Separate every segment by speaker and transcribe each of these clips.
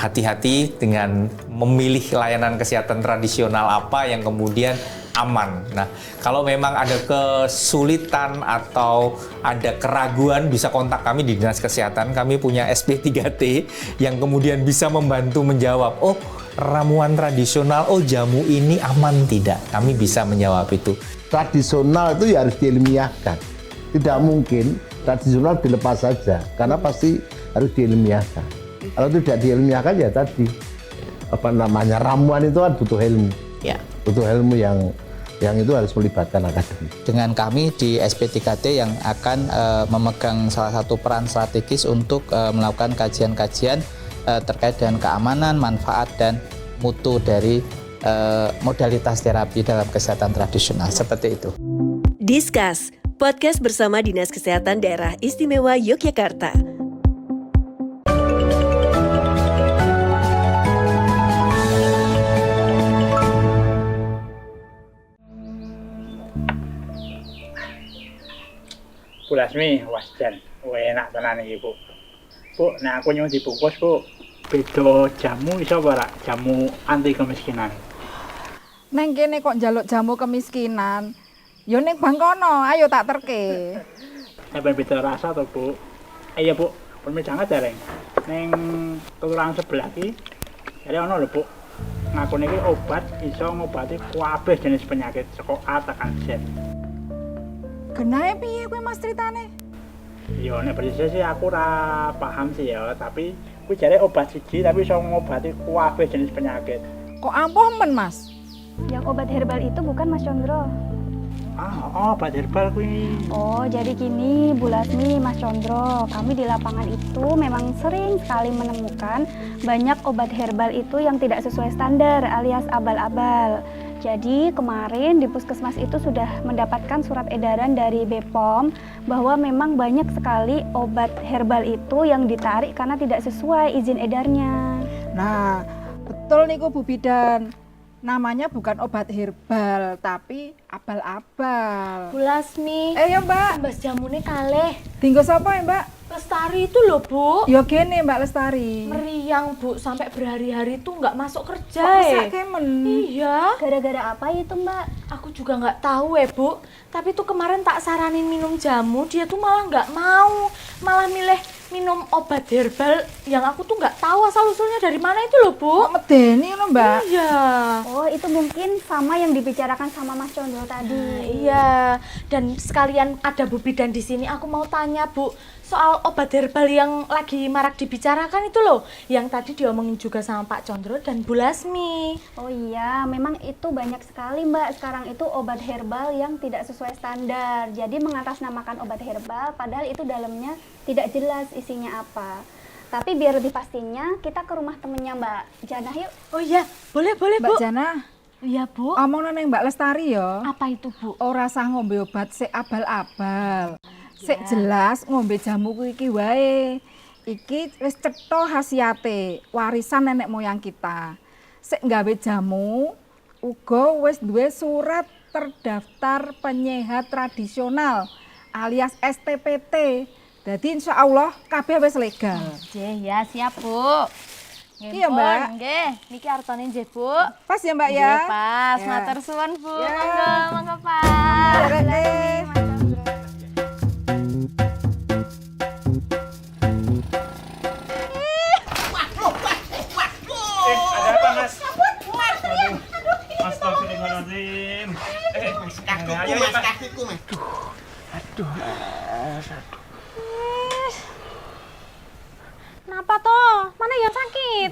Speaker 1: hati-hati dengan memilih layanan kesehatan tradisional apa yang kemudian aman. Nah, kalau memang ada kesulitan atau ada keraguan, bisa kontak kami di Dinas Kesehatan. Kami punya SP3T yang kemudian bisa membantu menjawab, oh ramuan tradisional, oh jamu ini aman tidak? Kami bisa menjawab itu.
Speaker 2: Tradisional itu ya harus diilmiahkan. Tidak mungkin tradisional dilepas saja, karena pasti harus diilmiahkan. Kalau tidak diilmiahkan ya tadi, ramuan itu kan butuh ilmu.
Speaker 3: Ya.
Speaker 2: Butuh ilmu yang itu harus melibatkan akademik.
Speaker 3: Dengan kami di SP3T yang akan memegang salah satu peran strategis untuk melakukan kajian-kajian terkait dengan keamanan, manfaat, dan mutu dari modalitas terapi dalam kesehatan tradisional. Seperti itu.
Speaker 4: Discuss, podcast bersama Dinas Kesehatan Daerah Istimewa Yogyakarta.
Speaker 5: Bu Lasmi, wasjan, enak tenan iki Bu. Bu, nek aku nyuwun dibungkus Bu, beda jamu iso ora? Jamu anti kemiskinan.
Speaker 6: Neng kene kok njaluk jamu kemiskinan. Yo ning bangkono, ayo tak terke.
Speaker 5: Sampai beda rasa to Bu. Iya Bu, pun jangan jareng. Ning kelurahan sebelah iki, jadi ono lho Bu. Ngakune iki obat iso ngobati kabeh jenis penyakit saka A tekan Z.
Speaker 6: Genahe piye kuwi Mas critane?
Speaker 5: Yo nek persisnya sih aku ora paham sih ya, tapi kuwi jare obat siji tapi iso ngobati kabeh jenis penyakit.
Speaker 6: Kok ampuh men Mas?
Speaker 7: Yang obat herbal itu bukan Mas Condro.
Speaker 5: Obat herbal kuwi.
Speaker 7: Oh, jadi gini Bu Lasmi, Mas Condro, kami di lapangan itu memang sering sekali menemukan banyak obat herbal itu yang tidak sesuai standar alias abal-abal. Jadi kemarin di Puskesmas itu sudah mendapatkan surat edaran dari BPOM bahwa memang banyak sekali obat herbal itu yang ditarik karena tidak sesuai izin edarnya.
Speaker 6: Nah, betul niku Bu Bidan. Namanya bukan obat herbal, tapi abal-abal.
Speaker 8: Bu Lasmi,
Speaker 6: Ya Mbak,
Speaker 8: mbas jamune kalih.
Speaker 6: tinggal sapa ya Mbak?
Speaker 8: Lestari itu loh Bu.
Speaker 6: Yo kene Mbak Lestari.
Speaker 8: Meriang Bu, sampai berhari-hari tuh nggak masuk kerja.
Speaker 6: Kok kemen?
Speaker 8: Iya,
Speaker 7: Gara-gara apa itu Mbak?
Speaker 8: aku juga nggak tahu Bu. Tapi tuh kemarin tak saranin minum jamu, dia tuh malah nggak mau. Malah milih minum obat herbal yang aku tuh nggak tahu asal usulnya dari mana itu loh Bu.
Speaker 6: Kok medeni ngono Mbak?
Speaker 8: Iya.
Speaker 7: Oh, itu mungkin sama yang dibicarakan sama Mas Condro tadi.
Speaker 8: Iya, dan sekalian ada Bu Bidan di sini, aku mau tanya Bu soal obat herbal yang lagi marak dibicarakan itu loh, yang tadi diomongin juga sama Pak Condro dan Bu Lasmi.
Speaker 7: Oh iya, memang itu banyak sekali Mbak. Sekarang itu obat herbal yang tidak sesuai standar. Jadi mengatasnamakan obat herbal, padahal itu dalamnya tidak jelas isinya apa. Tapi biar lebih pastinya, kita ke rumah temennya Mbak Jana yuk.
Speaker 8: Oh iya, boleh Bu.
Speaker 6: Mbak Jana,
Speaker 8: Iya Bu.
Speaker 6: omongno ning Mbak Lestari ya.
Speaker 8: Apa itu Bu?
Speaker 6: Ora usah ngombe obat sik abal-abal. Sik jelas ngombe jamu kuwi iki wae. Iki wis cetha khasiate, warisan nenek moyang kita. Sik nggawe jamu uga wis duwe surat terdaftar penyehat tradisional alias STPT. Jadi insya Allah kabeh wis legal.
Speaker 8: Ya siap Bu.
Speaker 6: Iya, Mbak.
Speaker 8: Nggih, niki artone nggih Bu.
Speaker 6: Pas ya Mbak ya?
Speaker 8: Nggih, pas,
Speaker 6: Ya.
Speaker 8: matur suwun Bu.
Speaker 6: Ya.
Speaker 8: Monggo Pak.
Speaker 6: Ya, Rene.
Speaker 5: Ada apa Mas? Astagfirullahaladzim.
Speaker 9: Mas kakiku mas.
Speaker 5: Aduh, Mas.
Speaker 8: Kenapa toh? Mana yang sakit?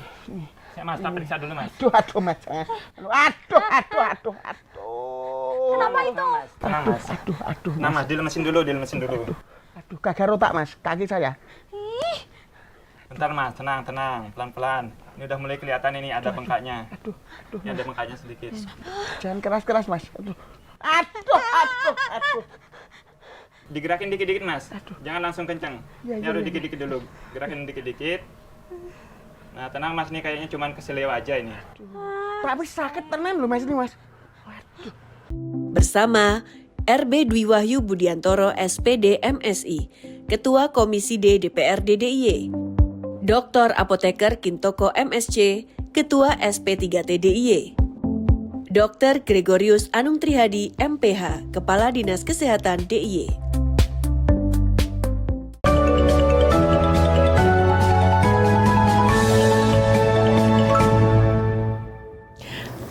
Speaker 5: Saya Mas, tak periksa dulu Mas.
Speaker 9: Aduh mas. Aduh.
Speaker 8: Kenapa itu?
Speaker 5: Tenang Mas.
Speaker 9: Aduh.
Speaker 5: Nah Mas, dilemesin dulu.
Speaker 9: Aduh, kagak rotak mas, kaki saya.
Speaker 5: Bentar Mas, tenang, pelan-pelan. Ini udah mulai kelihatan ini ada bengkaknya.
Speaker 9: Aduh.
Speaker 5: Ini ada bengkaknya sedikit.
Speaker 9: Jangan keras mas. Aduh.
Speaker 5: Digerakin dikit-dikit Mas. Jangan langsung kencang.
Speaker 9: Ya,
Speaker 5: Ini
Speaker 9: ya,
Speaker 5: harus
Speaker 9: ya.
Speaker 5: dikit-dikit dulu. Gerakin dikit-dikit. Nah tenang Mas, ini kayaknya cuman keselew aja ini.
Speaker 9: Tapi sakit tenan loh mas ini mas.
Speaker 4: Bersama RB Dwi Wahyu Budiantoro SPD MSI, Ketua Komisi D DPRD DIY. Dr. Apoteker Kintoko MSc, Ketua SP3T DIY. Dr. Gregorius Anung Trihadi, MPH, Kepala Dinas Kesehatan DIY.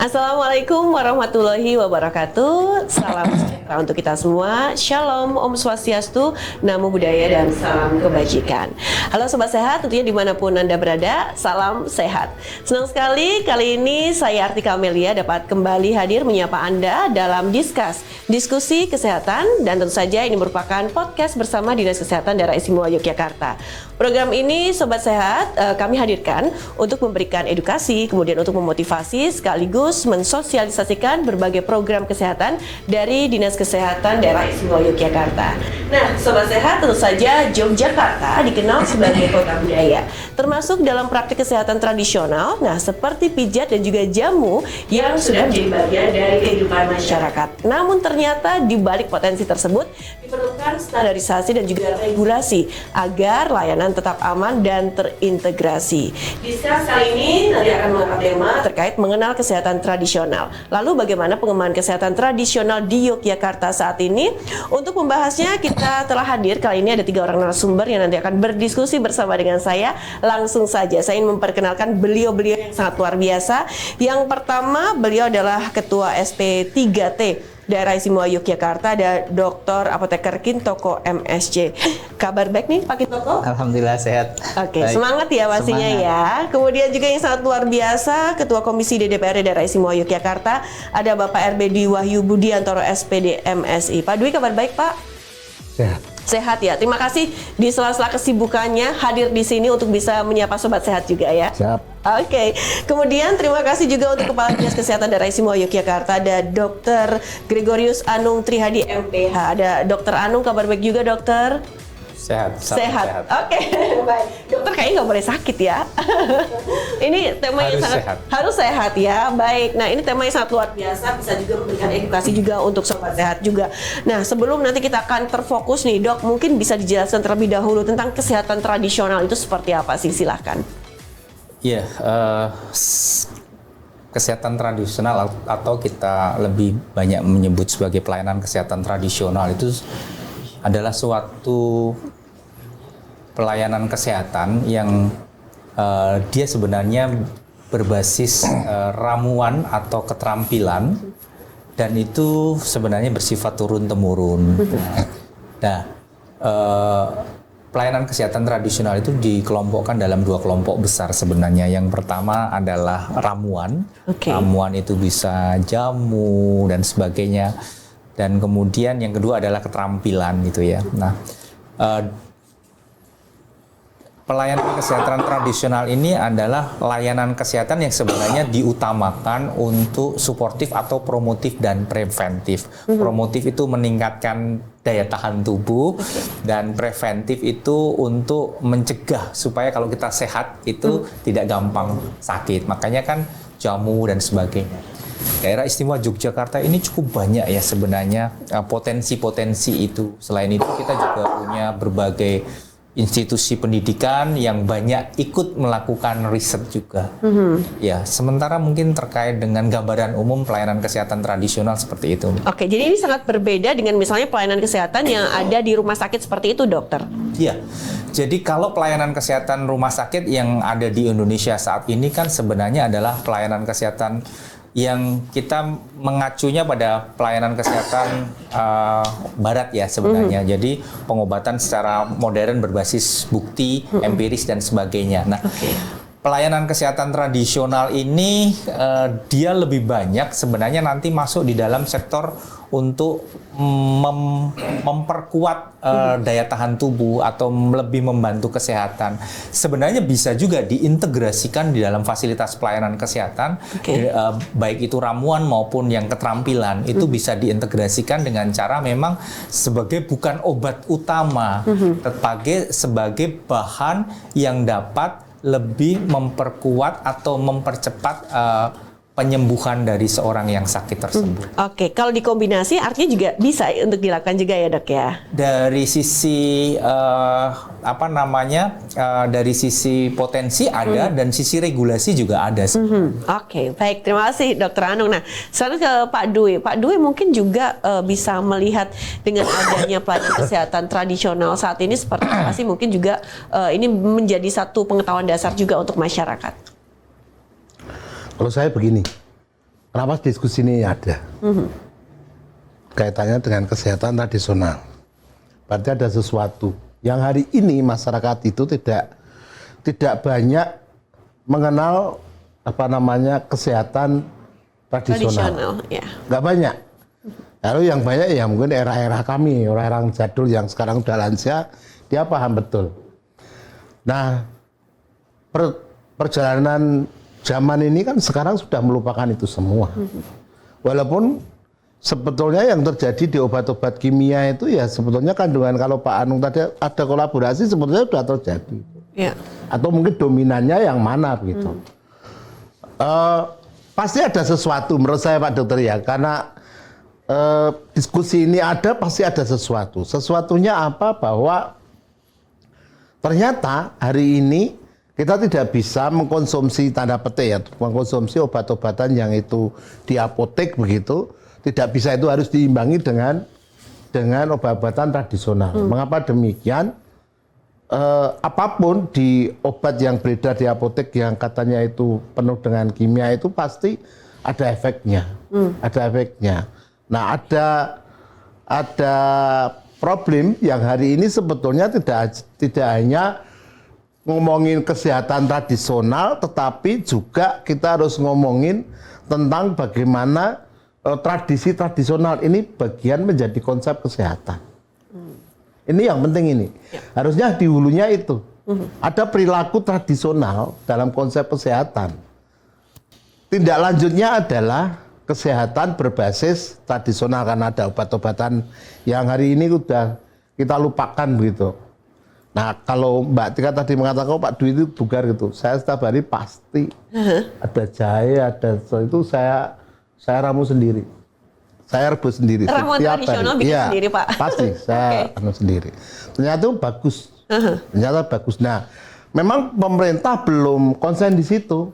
Speaker 10: Assalamualaikum warahmatullahi wabarakatuh. Salam sejahtera untuk kita semua. Shalom, Om Swastiastu, Namo Buddhaya, dan salam kebajikan. Halo Sobat Sehat, tentunya dimanapun Anda berada, salam sehat. Senang sekali kali ini saya Artika Amelia dapat kembali hadir menyapa Anda dalam diskusi kesehatan, dan tentu saja ini merupakan podcast bersama Dinas Kesehatan Daerah Istimewa Yogyakarta. Program ini Sobat Sehat kami hadirkan untuk memberikan edukasi, kemudian untuk memotivasi sekaligus mensosialisasikan berbagai program kesehatan dari Dinas Kesehatan Daerah Istimewa Yogyakarta. Nah, Sobat Sehat, tentu saja Yogyakarta dikenal sebagai kota budaya, termasuk dalam praktik kesehatan tradisional, nah seperti pijat dan juga jamu yang sudah menjadi bagian dari kehidupan masyarakat. Namun ternyata di balik potensi tersebut diperlukan standarisasi dan juga regulasi agar layanan tetap aman dan terintegrasi. Diskus kali ini nanti akan mengangkat tema terkait mengenal kesehatan tradisional. Lalu bagaimana pengembangan kesehatan tradisional di Yogyakarta saat ini? Untuk membahasnya kita telah hadir kali ini ada 3 orang narasumber yang nanti akan berdiskusi bersama dengan saya. Langsung saja saya ingin memperkenalkan beliau-beliau yang sangat luar biasa. Yang pertama, beliau adalah Ketua SP3T Daerah Istimewa Yogyakarta, ada Dr. Apoteker Kintoko MSc. Kabar baik nih Pak Kintoko?
Speaker 3: Alhamdulillah sehat.
Speaker 10: Oke,
Speaker 3: Baik.
Speaker 10: semangat ya pastinya ya. Kemudian juga yang sangat luar biasa, Ketua Komisi DPRD Daerah Istimewa Yogyakarta, ada Bapak RB Dwi Wahyu Budiantoro SPD MSI. Pak Dwi, kabar baik Pak?
Speaker 2: Sehat.
Speaker 10: Sehat ya. Terima kasih di sela-sela kesibukannya hadir di sini untuk bisa menyapa Sobat Sehat juga ya.
Speaker 2: Siap.
Speaker 10: Oke. Kemudian terima kasih juga untuk Kepala Dinas Kesehatan Daerah Istimewa Yogyakarta, ada Dr. Gregorius Anung Trihadi MPH. Ada Dr. Anung, kabar baik juga dokter?
Speaker 1: Sehat.
Speaker 10: Sehat. Oke, baik. Dokter kayaknya nggak boleh sakit ya. Ini tema yang harus sehat ya. Baik. Nah, ini tema yang sangat luar biasa, bisa juga memberikan edukasi juga untuk Sobat Sehat juga. Nah, sebelum nanti kita akan terfokus nih, Dok, mungkin bisa dijelaskan terlebih dahulu tentang kesehatan tradisional itu seperti apa sih? Silahkan.
Speaker 1: Iya, kesehatan tradisional atau kita lebih banyak menyebut sebagai pelayanan kesehatan tradisional itu adalah suatu pelayanan kesehatan yang dia sebenarnya berbasis ramuan atau keterampilan, dan itu sebenarnya bersifat turun-temurun. Nah, pelayanan kesehatan tradisional itu dikelompokkan dalam 2 kelompok besar sebenarnya. Yang pertama adalah ramuan. Ramuan itu bisa jamu dan sebagainya. Dan kemudian yang kedua adalah keterampilan gitu ya. Nah, pelayanan kesehatan tradisional ini adalah layanan kesehatan yang sebenarnya diutamakan untuk suportif atau promotif dan preventif. Promotif itu meningkatkan daya tahan tubuh, dan preventif itu untuk mencegah supaya kalau kita sehat itu tidak gampang sakit. Makanya kan jamu dan sebagainya. Daerah Istimewa Yogyakarta ini cukup banyak ya sebenarnya potensi-potensi itu. Selain itu kita juga punya berbagai institusi pendidikan yang banyak ikut melakukan riset juga. Ya, sementara mungkin terkait dengan gambaran umum pelayanan kesehatan tradisional seperti itu.
Speaker 10: Oke, jadi ini sangat berbeda dengan misalnya pelayanan kesehatan yang ada di rumah sakit seperti itu, dokter?
Speaker 1: Iya, jadi kalau pelayanan kesehatan rumah sakit yang ada di Indonesia saat ini kan sebenarnya adalah pelayanan kesehatan yang kita mengacunya pada pelayanan kesehatan barat ya sebenarnya. Jadi pengobatan secara modern berbasis bukti, empiris dan sebagainya. Nah, pelayanan kesehatan tradisional ini dia lebih banyak sebenarnya nanti masuk di dalam sektor untuk memperkuat daya tahan tubuh atau lebih membantu kesehatan. Sebenarnya bisa juga diintegrasikan di dalam fasilitas pelayanan kesehatan, baik itu ramuan maupun yang keterampilan, itu bisa diintegrasikan dengan cara memang sebagai bukan obat utama, tetapi sebagai bahan yang dapat lebih memperkuat atau mempercepat penyembuhan dari seorang yang sakit tersebut.
Speaker 10: Oke, kalau dikombinasi artinya juga bisa untuk dilakukan juga ya dok ya?
Speaker 1: Dari sisi dari sisi potensi ada dan sisi regulasi juga ada.
Speaker 10: Oke, baik, terima kasih Dokter Anung. Nah, sekarang ke Pak Dwi. Pak Dwi mungkin juga bisa melihat dengan adanya pelayanan kesehatan tradisional saat ini seperti apa sih? Mungkin juga ini menjadi satu pengetahuan dasar juga untuk masyarakat.
Speaker 2: Kalau saya begini, kenapa diskusi ini ada? Kaitannya dengan kesehatan tradisional. Berarti ada sesuatu yang hari ini masyarakat itu tidak banyak mengenal kesehatan tradisional.
Speaker 10: Ya.
Speaker 2: Nggak banyak. Lalu yang banyak ya mungkin era-era kami, orang-orang jadul yang sekarang udah lansia, dia paham betul. Nah, perjalanan zaman ini kan sekarang sudah melupakan itu semua. Walaupun sebetulnya yang terjadi di obat-obat kimia itu ya sebetulnya kandungan, kalau Pak Anung tadi ada kolaborasi sebetulnya sudah terjadi.
Speaker 10: Ya.
Speaker 2: Atau mungkin dominannya yang mana begitu. Pasti ada sesuatu menurut saya Pak Dokter ya, karena diskusi ini ada pasti ada sesuatu. Sesuatunya apa? Bahwa ternyata hari ini kita tidak bisa mengkonsumsi tanda petik ya, mengkonsumsi obat-obatan yang itu di apotek begitu, tidak bisa, itu harus diimbangi dengan obat-obatan tradisional. Mengapa demikian? Apapun di obat yang beredar di apotek yang katanya itu penuh dengan kimia itu pasti ada efeknya, ada efeknya. Nah, ada problem yang hari ini sebetulnya tidak hanya ngomongin kesehatan tradisional, tetapi juga kita harus ngomongin tentang bagaimana tradisi tradisional ini bagian menjadi konsep kesehatan. Ini yang penting ini. Harusnya di hulunya itu. Ada perilaku tradisional dalam konsep kesehatan. Tindak lanjutnya adalah kesehatan berbasis tradisional, karena ada obat-obatan yang hari ini sudah kita lupakan begitu. Nah, kalau Mbak Tika tadi mengatakan Pak Dwi itu bugar gitu, saya setiap hari pasti ada jahe, ada itu saya ramu sendiri, saya rebus sendiri.
Speaker 10: Ramuan tradisional bikin sendiri Pak?
Speaker 2: Pasti, saya ramu sendiri. Ternyata itu bagus, ternyata bagus. Nah, memang pemerintah belum konsen di situ,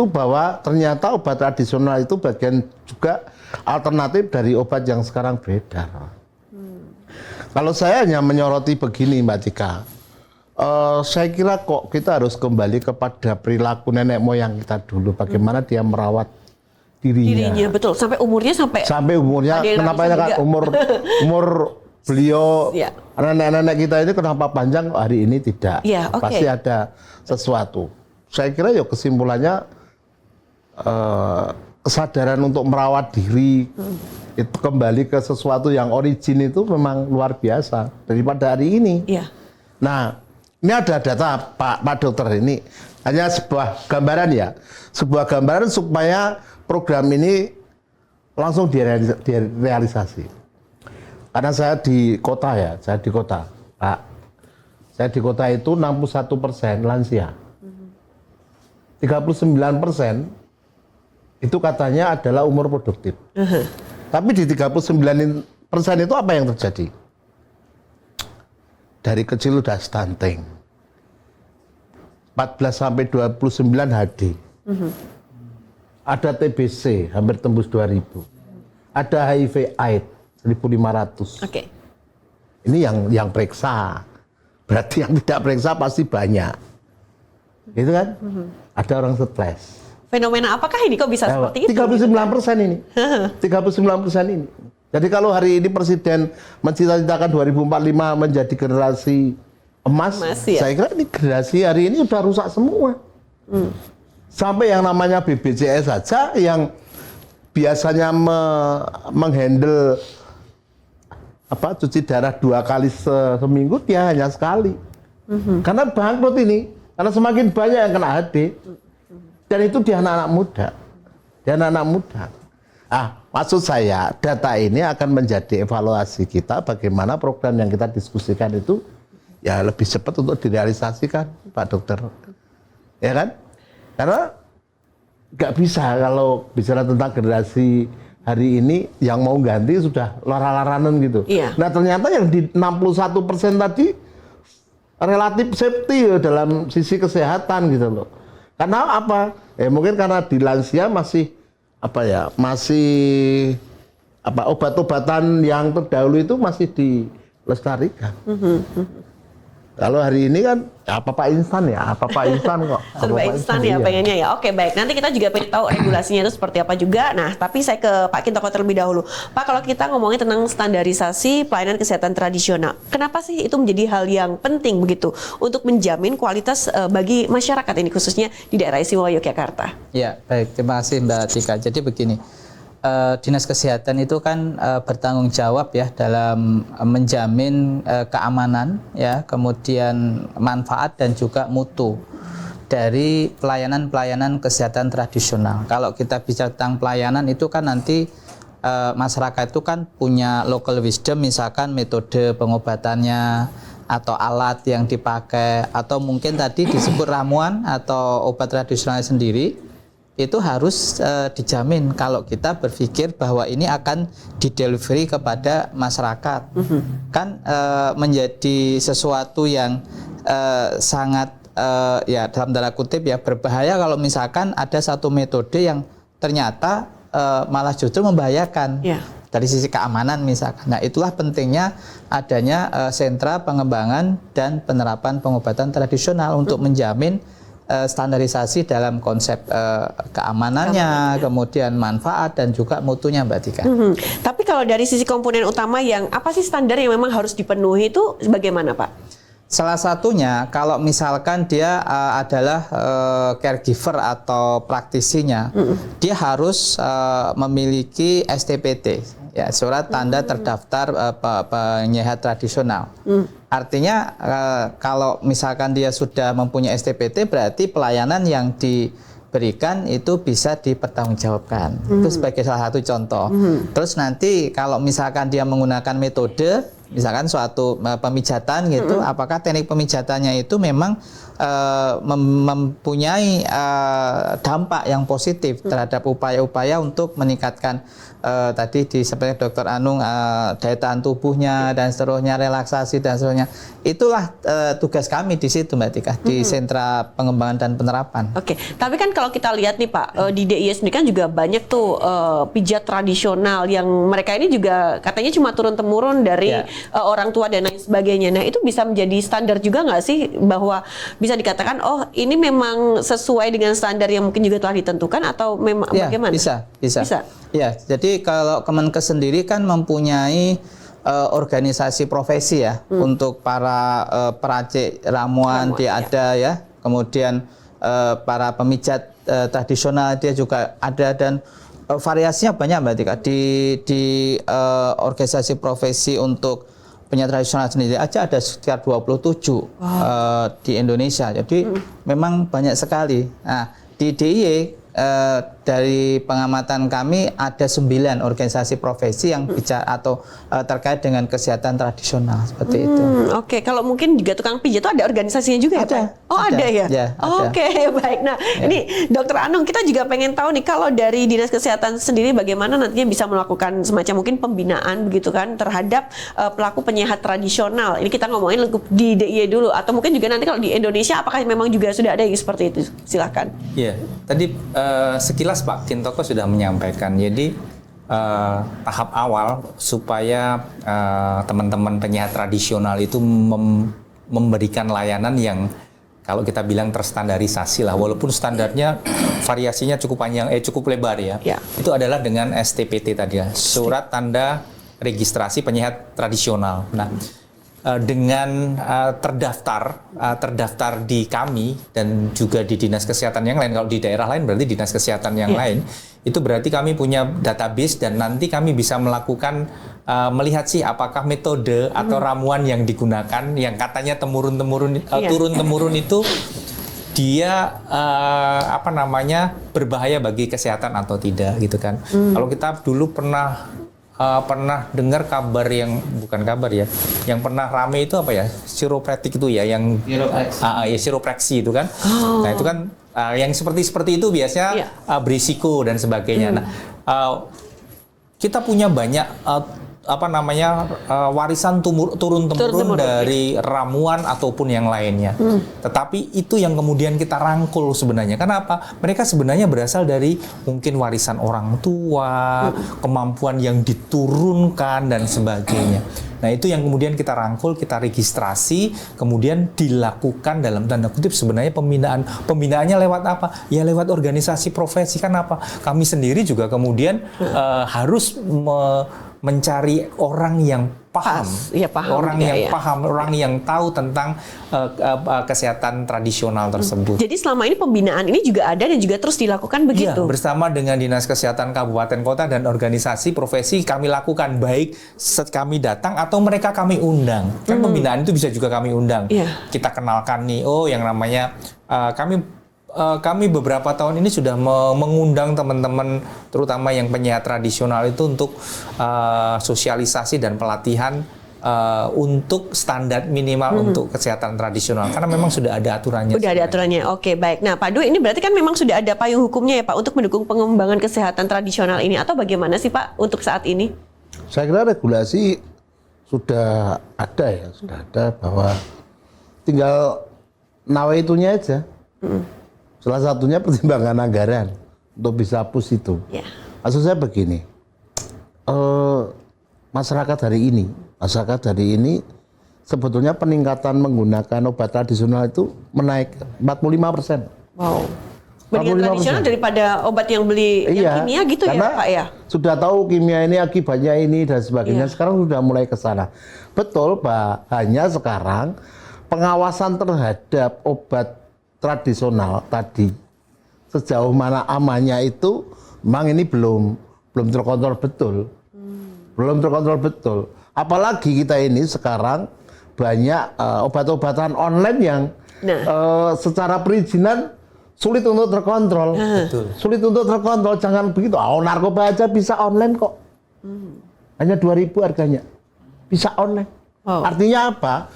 Speaker 2: bahwa ternyata obat tradisional itu bagian juga alternatif dari obat yang sekarang beredar. Kalau saya hanya menyoroti begini Mbak Tika, saya kira kok kita harus kembali kepada perilaku nenek moyang kita dulu, bagaimana dia merawat dirinya.
Speaker 10: Betul, sampai umurnya
Speaker 2: kenapa ya kan umur beliau nenek-nenek kita ini kenapa panjang, hari ini tidak. Pasti ada sesuatu. Saya kira ya kesimpulannya kesadaran untuk merawat diri itu kembali ke sesuatu yang origin itu memang luar biasa daripada hari ini. Nah, ini ada data Pak Dokter, ini hanya sebuah gambaran ya, sebuah gambaran supaya program ini langsung direalisasi. Karena saya di kota ya, Pak. Saya di kota itu 61% lansia. 39% itu katanya adalah umur produktif. Tapi di 39% itu apa yang terjadi? Dari kecil udah stunting. 14 sampai 29 HD. Ada TBC hampir tembus 2000. Ada HIV AIDS 1500. Ini yang periksa. Berarti yang tidak periksa pasti banyak. Gitu kan? Ada orang stres.
Speaker 10: Fenomena apakah ini kok bisa seperti itu?
Speaker 2: 39% ini. 39% ini. Jadi kalau hari ini Presiden mencita-citakan 2045 menjadi generasi emas, saya kira ini generasi hari ini sudah rusak semua. Sampai yang namanya BPJS saja yang biasanya menghandle cuci darah 2 kali seminggu, dia hanya sekali. Karena bangkrut ini, karena semakin banyak yang kena HD. Dan itu di anak-anak muda. Maksud saya data ini akan menjadi evaluasi kita bagaimana program yang kita diskusikan itu ya lebih cepat untuk direalisasikan, Pak Dokter. Ya kan? Karena nggak bisa kalau bicara tentang generasi hari ini yang mau ganti sudah lara-laranan gitu.
Speaker 10: Iya.
Speaker 2: Nah ternyata yang di 61% tadi relatif safety ya dalam sisi kesehatan gitu loh. Karena apa? Mungkin karena di lansia masih obat-obatan yang terdahulu itu masih dilestarikan. Kalau hari ini kan apa-apa instan kok.
Speaker 10: Serba instan ya pengennya ya. Oke, baik. Nanti kita juga pengen tahu regulasinya itu seperti apa juga. Nah, tapi saya ke Pak Kintoko terlebih dahulu. Pak, kalau kita ngomongin tentang standarisasi pelayanan kesehatan tradisional, kenapa sih itu menjadi hal yang penting begitu untuk menjamin kualitas bagi masyarakat ini khususnya di daerah istimewa Yogyakarta?
Speaker 3: Ya, baik. Terima kasih Mbak Tika. Jadi begini. Dinas Kesehatan itu kan bertanggung jawab ya dalam menjamin keamanan ya, kemudian manfaat dan juga mutu dari pelayanan-pelayanan kesehatan tradisional. Kalau kita bicara tentang pelayanan itu kan nanti masyarakat itu kan punya local wisdom, misalkan metode pengobatannya atau alat yang dipakai atau mungkin tadi disebut ramuan atau obat tradisional sendiri. Itu harus dijamin kalau kita berpikir bahwa ini akan didelivery kepada masyarakat. Kan menjadi sesuatu yang sangat ya dalam tanda kutip ya berbahaya kalau misalkan ada satu metode yang ternyata malah justru membahayakan dari sisi keamanan misalkan. Nah, itulah pentingnya adanya sentra pengembangan dan penerapan pengobatan tradisional untuk menjamin standarisasi dalam konsep keamanannya, kemudian manfaat dan juga mutunya, Mbak Tika.
Speaker 10: Tapi kalau dari sisi komponen utama yang apa sih standar yang memang harus dipenuhi itu bagaimana, Pak?
Speaker 3: Salah satunya kalau misalkan dia adalah caregiver atau praktisinya, dia harus memiliki STPT, ya, surat tanda terdaftar penyehat tradisional. Artinya kalau misalkan dia sudah mempunyai STPT berarti pelayanan yang diberikan itu bisa dipertanggungjawabkan. Itu sebagai salah satu contoh. Terus nanti kalau misalkan dia menggunakan metode misalkan suatu pemijatan gitu, apakah teknik pemijatannya itu memang mempunyai dampak yang positif terhadap upaya-upaya untuk meningkatkan tadi seperti Dr. Anung daya tahan tubuhnya dan seterusnya, relaksasi dan seterusnya. Itulah tugas kami di situ, Mbak Tika, di sentra pengembangan dan penerapan.
Speaker 10: Oke, tapi kan kalau kita lihat nih Pak, di DIY sendiri kan juga banyak tuh pijat tradisional yang mereka ini juga katanya cuma turun-temurun dari orang tua dan lain sebagainya. Nah, itu bisa menjadi standar juga nggak sih bahwa bisa dikatakan oh ini memang sesuai dengan standar yang mungkin juga telah ditentukan atau memang bagaimana?
Speaker 3: Bisa. Ya, jadi kalau Kemenkes sendiri kan mempunyai organisasi profesi ya untuk para peracik ramuan dia ada ya, kemudian para pemijat tradisional dia juga ada dan variasinya banyak, Mbak Tika. Di organisasi profesi untuk penyehat tradisional sendiri aja ada sekitar 27 di Indonesia. Jadi memang banyak sekali. Nah, di DIY dari pengamatan kami ada 9 organisasi profesi yang bicara atau terkait dengan kesehatan tradisional seperti itu.
Speaker 10: Oke, kalau mungkin juga tukang pijat itu ada organisasinya juga
Speaker 3: ada,
Speaker 10: ya, Pak? Oh, ada ya?
Speaker 3: Ya, ada.
Speaker 10: Oke, baik. Nah, ini Dokter Anung, kita juga pengen tahu nih kalau dari Dinas Kesehatan sendiri bagaimana nantinya bisa melakukan semacam mungkin pembinaan begitu kan terhadap pelaku penyehat tradisional. Ini kita ngomongin di DIY dulu atau mungkin juga nanti kalau di Indonesia apakah memang juga sudah ada yang seperti itu? Silakan.
Speaker 1: Iya, tadi sekilas Pak Kintoko sudah menyampaikan. Jadi tahap awal supaya teman-teman penyehat tradisional itu memberikan layanan yang kalau kita bilang terstandarisasi lah, walaupun standarnya variasinya cukup panjang, cukup lebar ya. Itu adalah dengan STPT tadi ya, surat tanda registrasi penyehat tradisional. Nah, dengan terdaftar di kami dan juga di dinas kesehatan yang lain. Kalau di daerah lain berarti dinas kesehatan yang lain. Itu berarti kami punya database dan nanti kami bisa melakukan melihat sih apakah metode atau ramuan yang digunakan yang katanya turun-temurun itu dia berbahaya bagi kesehatan atau tidak gitu kan. Kalau kita dulu pernah dengar kabar yang bukan kabar ya, yang pernah rame itu apa ya, chiropractic itu ya, yang siropraksi itu kan. Nah itu kan Yang seperti itu biasanya berisiko dan sebagainya. Nah, kita punya banyak warisan turun-temurun dari ramuan ataupun yang lainnya. Tetapi itu yang kemudian kita rangkul sebenarnya. Kenapa? Mereka sebenarnya berasal dari mungkin warisan orang tua, kemampuan yang diturunkan dan sebagainya. Nah, itu yang kemudian kita rangkul, kita registrasi, kemudian dilakukan dalam tanda kutip sebenarnya pembinaan. Pembinaannya lewat apa? Ya lewat organisasi profesi. Kenapa? Kami sendiri juga kemudian harus mencari orang yang paham, orang yang paham, orang yang tahu tentang kesehatan tradisional tersebut.
Speaker 10: Jadi selama ini pembinaan ini juga ada dan juga terus dilakukan begitu?
Speaker 1: Ya, bersama dengan Dinas Kesehatan Kabupaten Kota dan organisasi profesi kami lakukan, baik kami datang atau mereka kami undang. Kan pembinaan itu bisa juga kami undang. Kita kenalkan nih, yang namanya kami beberapa tahun ini sudah mengundang teman-teman terutama yang penyehat tradisional itu untuk sosialisasi dan pelatihan untuk standar minimal untuk kesehatan tradisional karena memang sudah ada aturannya.
Speaker 10: Sudah ada aturannya. Oke, baik. Nah, Pak Dwi, ini berarti kan memang sudah ada payung hukumnya ya Pak untuk mendukung pengembangan kesehatan tradisional ini atau bagaimana sih Pak untuk saat ini?
Speaker 2: Saya kira regulasi sudah ada ya, sudah ada bahwa tinggal nawaitunya aja. Salah satunya pertimbangan anggaran untuk bisa push itu. Maksud saya begini, masyarakat hari ini sebetulnya peningkatan menggunakan obat tradisional itu menaik 45%.
Speaker 10: Wow. Mendingan tradisional daripada obat yang beli yang kimia gitu ya Pak ya?
Speaker 2: Sudah tahu kimia ini akibatnya ini dan sebagainya, sekarang sudah mulai ke sana. Betul Pak, hanya sekarang pengawasan terhadap obat tradisional tadi sejauh mana amannya itu memang ini belum terkontrol betul. Belum terkontrol betul. Apalagi kita ini sekarang banyak obat-obatan online yang secara perizinan sulit untuk terkontrol. Sulit untuk terkontrol, jangan begitu. Narkoba aja bisa online kok. Hanya 2.000 harganya. Bisa online. Artinya apa?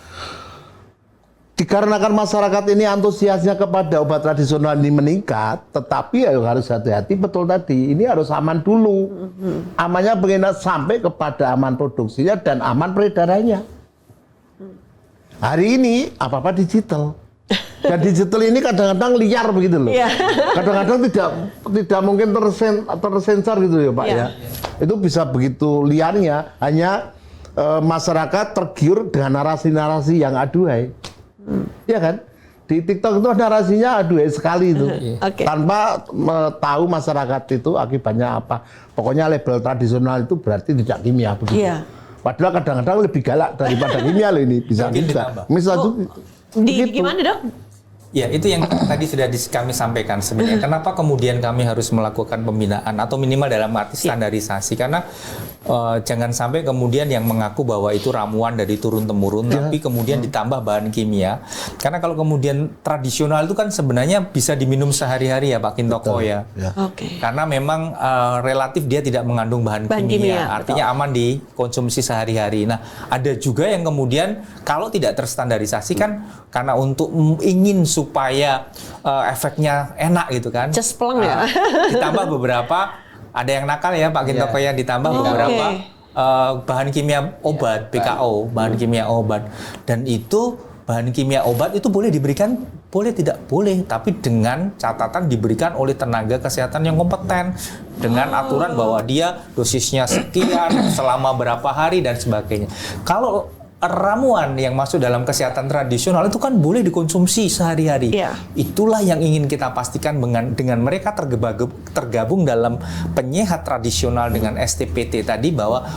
Speaker 2: Dikarenakan masyarakat ini antusiasnya kepada obat tradisional ini meningkat, tetapi harus hati-hati, betul tadi, ini harus aman dulu. Amannya bagaimana sampai kepada aman produksinya dan aman peredarannya. Hari ini apa-apa digital. Dan digital ini kadang-kadang liar begitu loh. Kadang-kadang tidak mungkin tersensor gitu ya Pak ya. Itu bisa begitu liarnya, hanya masyarakat tergiur dengan narasi-narasi yang aduhai. Ya kan? Di TikTok itu narasinya aduhai sekali itu. Tanpa tahu masyarakat itu akibatnya apa. Pokoknya label tradisional itu berarti tidak kimia begitu. Padahal kadang-kadang lebih galak daripada kimia loh ini. Bisa juga.
Speaker 10: Gimana Dok?
Speaker 1: Ya, itu yang tadi sudah kami sampaikan sebenarnya. Kenapa kemudian kami harus melakukan pembinaan atau minimal dalam arti standarisasi? Karena jangan sampai kemudian yang mengaku bahwa itu ramuan dari turun-temurun, tapi kemudian ditambah bahan kimia. Karena kalau kemudian tradisional itu kan sebenarnya bisa diminum sehari-hari ya Pak Kintoko ya. Karena memang relatif dia tidak mengandung bahan kimia. Artinya aman dikonsumsi sehari-hari. Nah, ada juga yang kemudian kalau tidak terstandarisasi kan karena untuk ingin supaya efeknya enak gitu kan.
Speaker 10: Cespleng ya.
Speaker 1: Ditambah beberapa, ada yang nakal ya Pak Kintoko ya, ditambah beberapa bahan kimia obat, BKO, bahan kimia obat. Dan itu bahan kimia obat itu boleh diberikan, boleh tidak boleh, tapi dengan catatan diberikan oleh tenaga kesehatan yang kompeten dengan aturan bahwa dia dosisnya sekian selama berapa hari dan sebagainya. Kalau ramuan yang masuk dalam kesehatan tradisional itu kan boleh dikonsumsi sehari-hari. Itulah yang ingin kita pastikan dengan mereka tergabung dalam penyehat tradisional dengan STPT tadi bahwa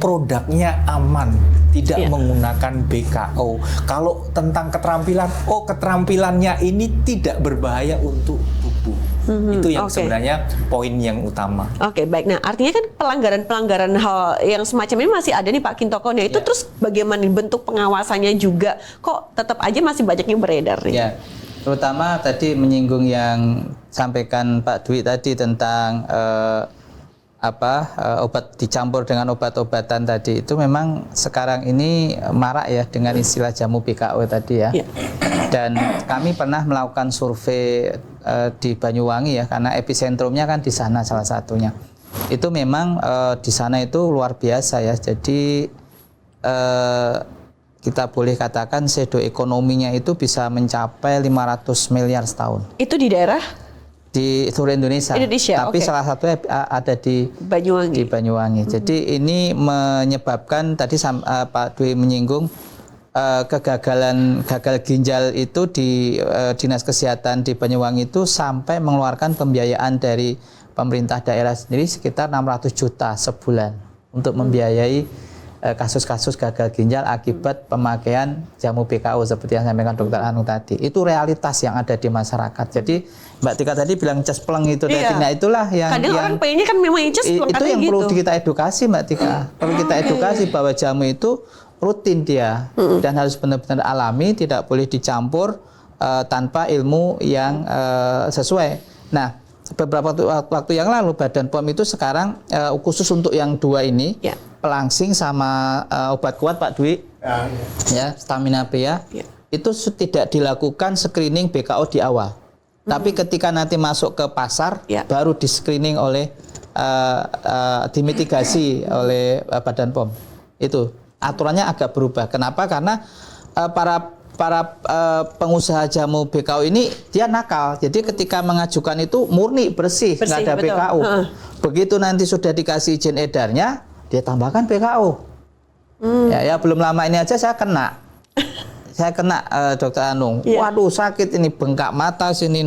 Speaker 1: produknya aman, tidak menggunakan BKO. Kalau tentang keterampilan, keterampilannya ini tidak berbahaya untuk tubuh. Itu yang sebenarnya poin yang utama.
Speaker 10: Baik. Nah, artinya kan pelanggaran-pelanggaran hal yang semacam ini masih ada nih Pak Kintoko. Nah, itu terus bagaimana bentuk pengawasannya juga? Kok tetap aja masih banyak yang beredar nih?
Speaker 3: Terutama tadi menyinggung yang sampaikan Pak Dwi tadi tentang obat dicampur dengan obat-obatan tadi itu memang sekarang ini marak ya dengan istilah jamu BKO tadi ya. Dan kami pernah melakukan survei di Banyuwangi ya, karena episentrumnya kan di sana salah satunya. Itu memang di sana itu luar biasa ya. Jadi kita boleh katakan shadow ekonominya itu bisa mencapai 500 miliar setahun.
Speaker 10: Itu di daerah?
Speaker 3: Di seluruh Indonesia. Tapi salah satunya ada di Banyuwangi. Jadi ini menyebabkan tadi Pak Dwi menyinggung gagal ginjal itu di Dinas Kesehatan di Banyuwangi itu sampai mengeluarkan pembiayaan dari pemerintah daerah sendiri sekitar 600 juta sebulan untuk membiayai kasus-kasus gagal ginjal akibat pemakaian jamu BKO seperti yang sampaikan Dokter Anung tadi. Itu realitas yang ada di masyarakat. Jadi Mbak Tika tadi bilang cespleng itu nah itulah yang
Speaker 10: kadang orang pengennya kan memang cespleng
Speaker 3: itu yang perlu kita edukasi Mbak Tika. Perlu kita edukasi bahwa jamu itu rutin dia dan harus benar-benar alami, tidak boleh dicampur tanpa ilmu yang sesuai. Nah, beberapa waktu yang lalu Badan POM itu sekarang khusus untuk yang dua ini pelangsing sama obat kuat Pak Dwi ya Stamina Pria itu tidak dilakukan screening BKO di awal. Tapi ketika nanti masuk ke pasar baru di screening oleh dimitigasi oleh Badan POM. Itu aturannya agak berubah. Kenapa? Karena para pengusaha jamu BKO ini dia nakal. Jadi ketika mengajukan itu murni bersih nggak ada betul. BKO. Begitu nanti sudah dikasih izin edarnya, dia tambahkan BKO. Ya belum lama ini aja saya kena. Saya kena Dokter Anung. Waduh sakit ini, bengkak mata sini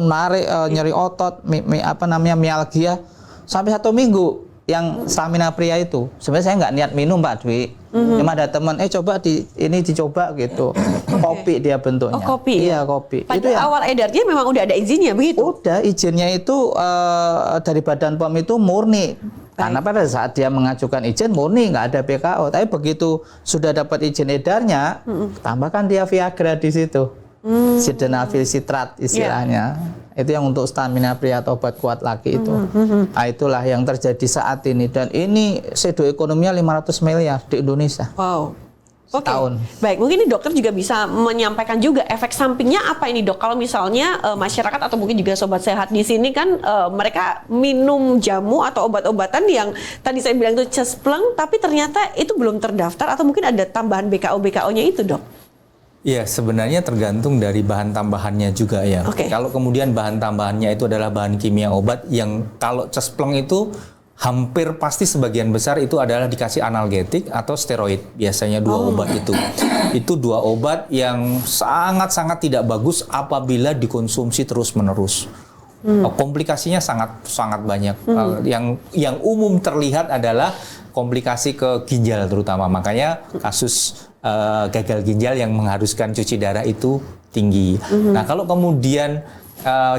Speaker 3: narik nyeri otot, mialgia sampai 1 minggu. Yang Stamina Pria itu sebenarnya saya nggak niat minum Pak Dwi, cuma ada teman coba ini dicoba gitu. Kopi dia bentuknya.
Speaker 10: Kopi.
Speaker 3: Iya kopi.
Speaker 10: Pada itu awal edarnya memang udah ada izinnya begitu?
Speaker 3: Udah izinnya itu dari Badan POM itu murni. Karena pada saat dia mengajukan izin murni nggak ada BKO, tapi begitu sudah dapat izin edarnya, tambahkan dia Viagra di situ. Sildenafil Citrat istilahnya. Itu yang untuk Stamina Pria atau obat kuat laki itu. Nah, itulah yang terjadi saat ini dan ini shadow ekonominya 500 miliar di Indonesia.
Speaker 10: Wow. Oke. Baik, mungkin ini dokter juga bisa menyampaikan juga efek sampingnya apa ini dok? Kalau misalnya masyarakat atau mungkin juga sobat sehat di sini kan mereka minum jamu atau obat-obatan yang tadi saya bilang itu cespleng, tapi ternyata itu belum terdaftar atau mungkin ada tambahan BKO-BKO-nya itu dok?
Speaker 1: Ya, sebenarnya tergantung dari bahan tambahannya juga ya. Kalau kemudian bahan tambahannya itu adalah bahan kimia obat yang kalau cespleng itu hampir pasti sebagian besar itu adalah dikasih analgetik atau steroid. Biasanya 2 obat itu. Itu 2 obat yang sangat-sangat tidak bagus apabila dikonsumsi terus-menerus. Komplikasinya sangat banyak. Yang umum terlihat adalah komplikasi ke ginjal terutama. Makanya kasus gagal ginjal yang mengharuskan cuci darah itu tinggi. Nah, kalau kemudian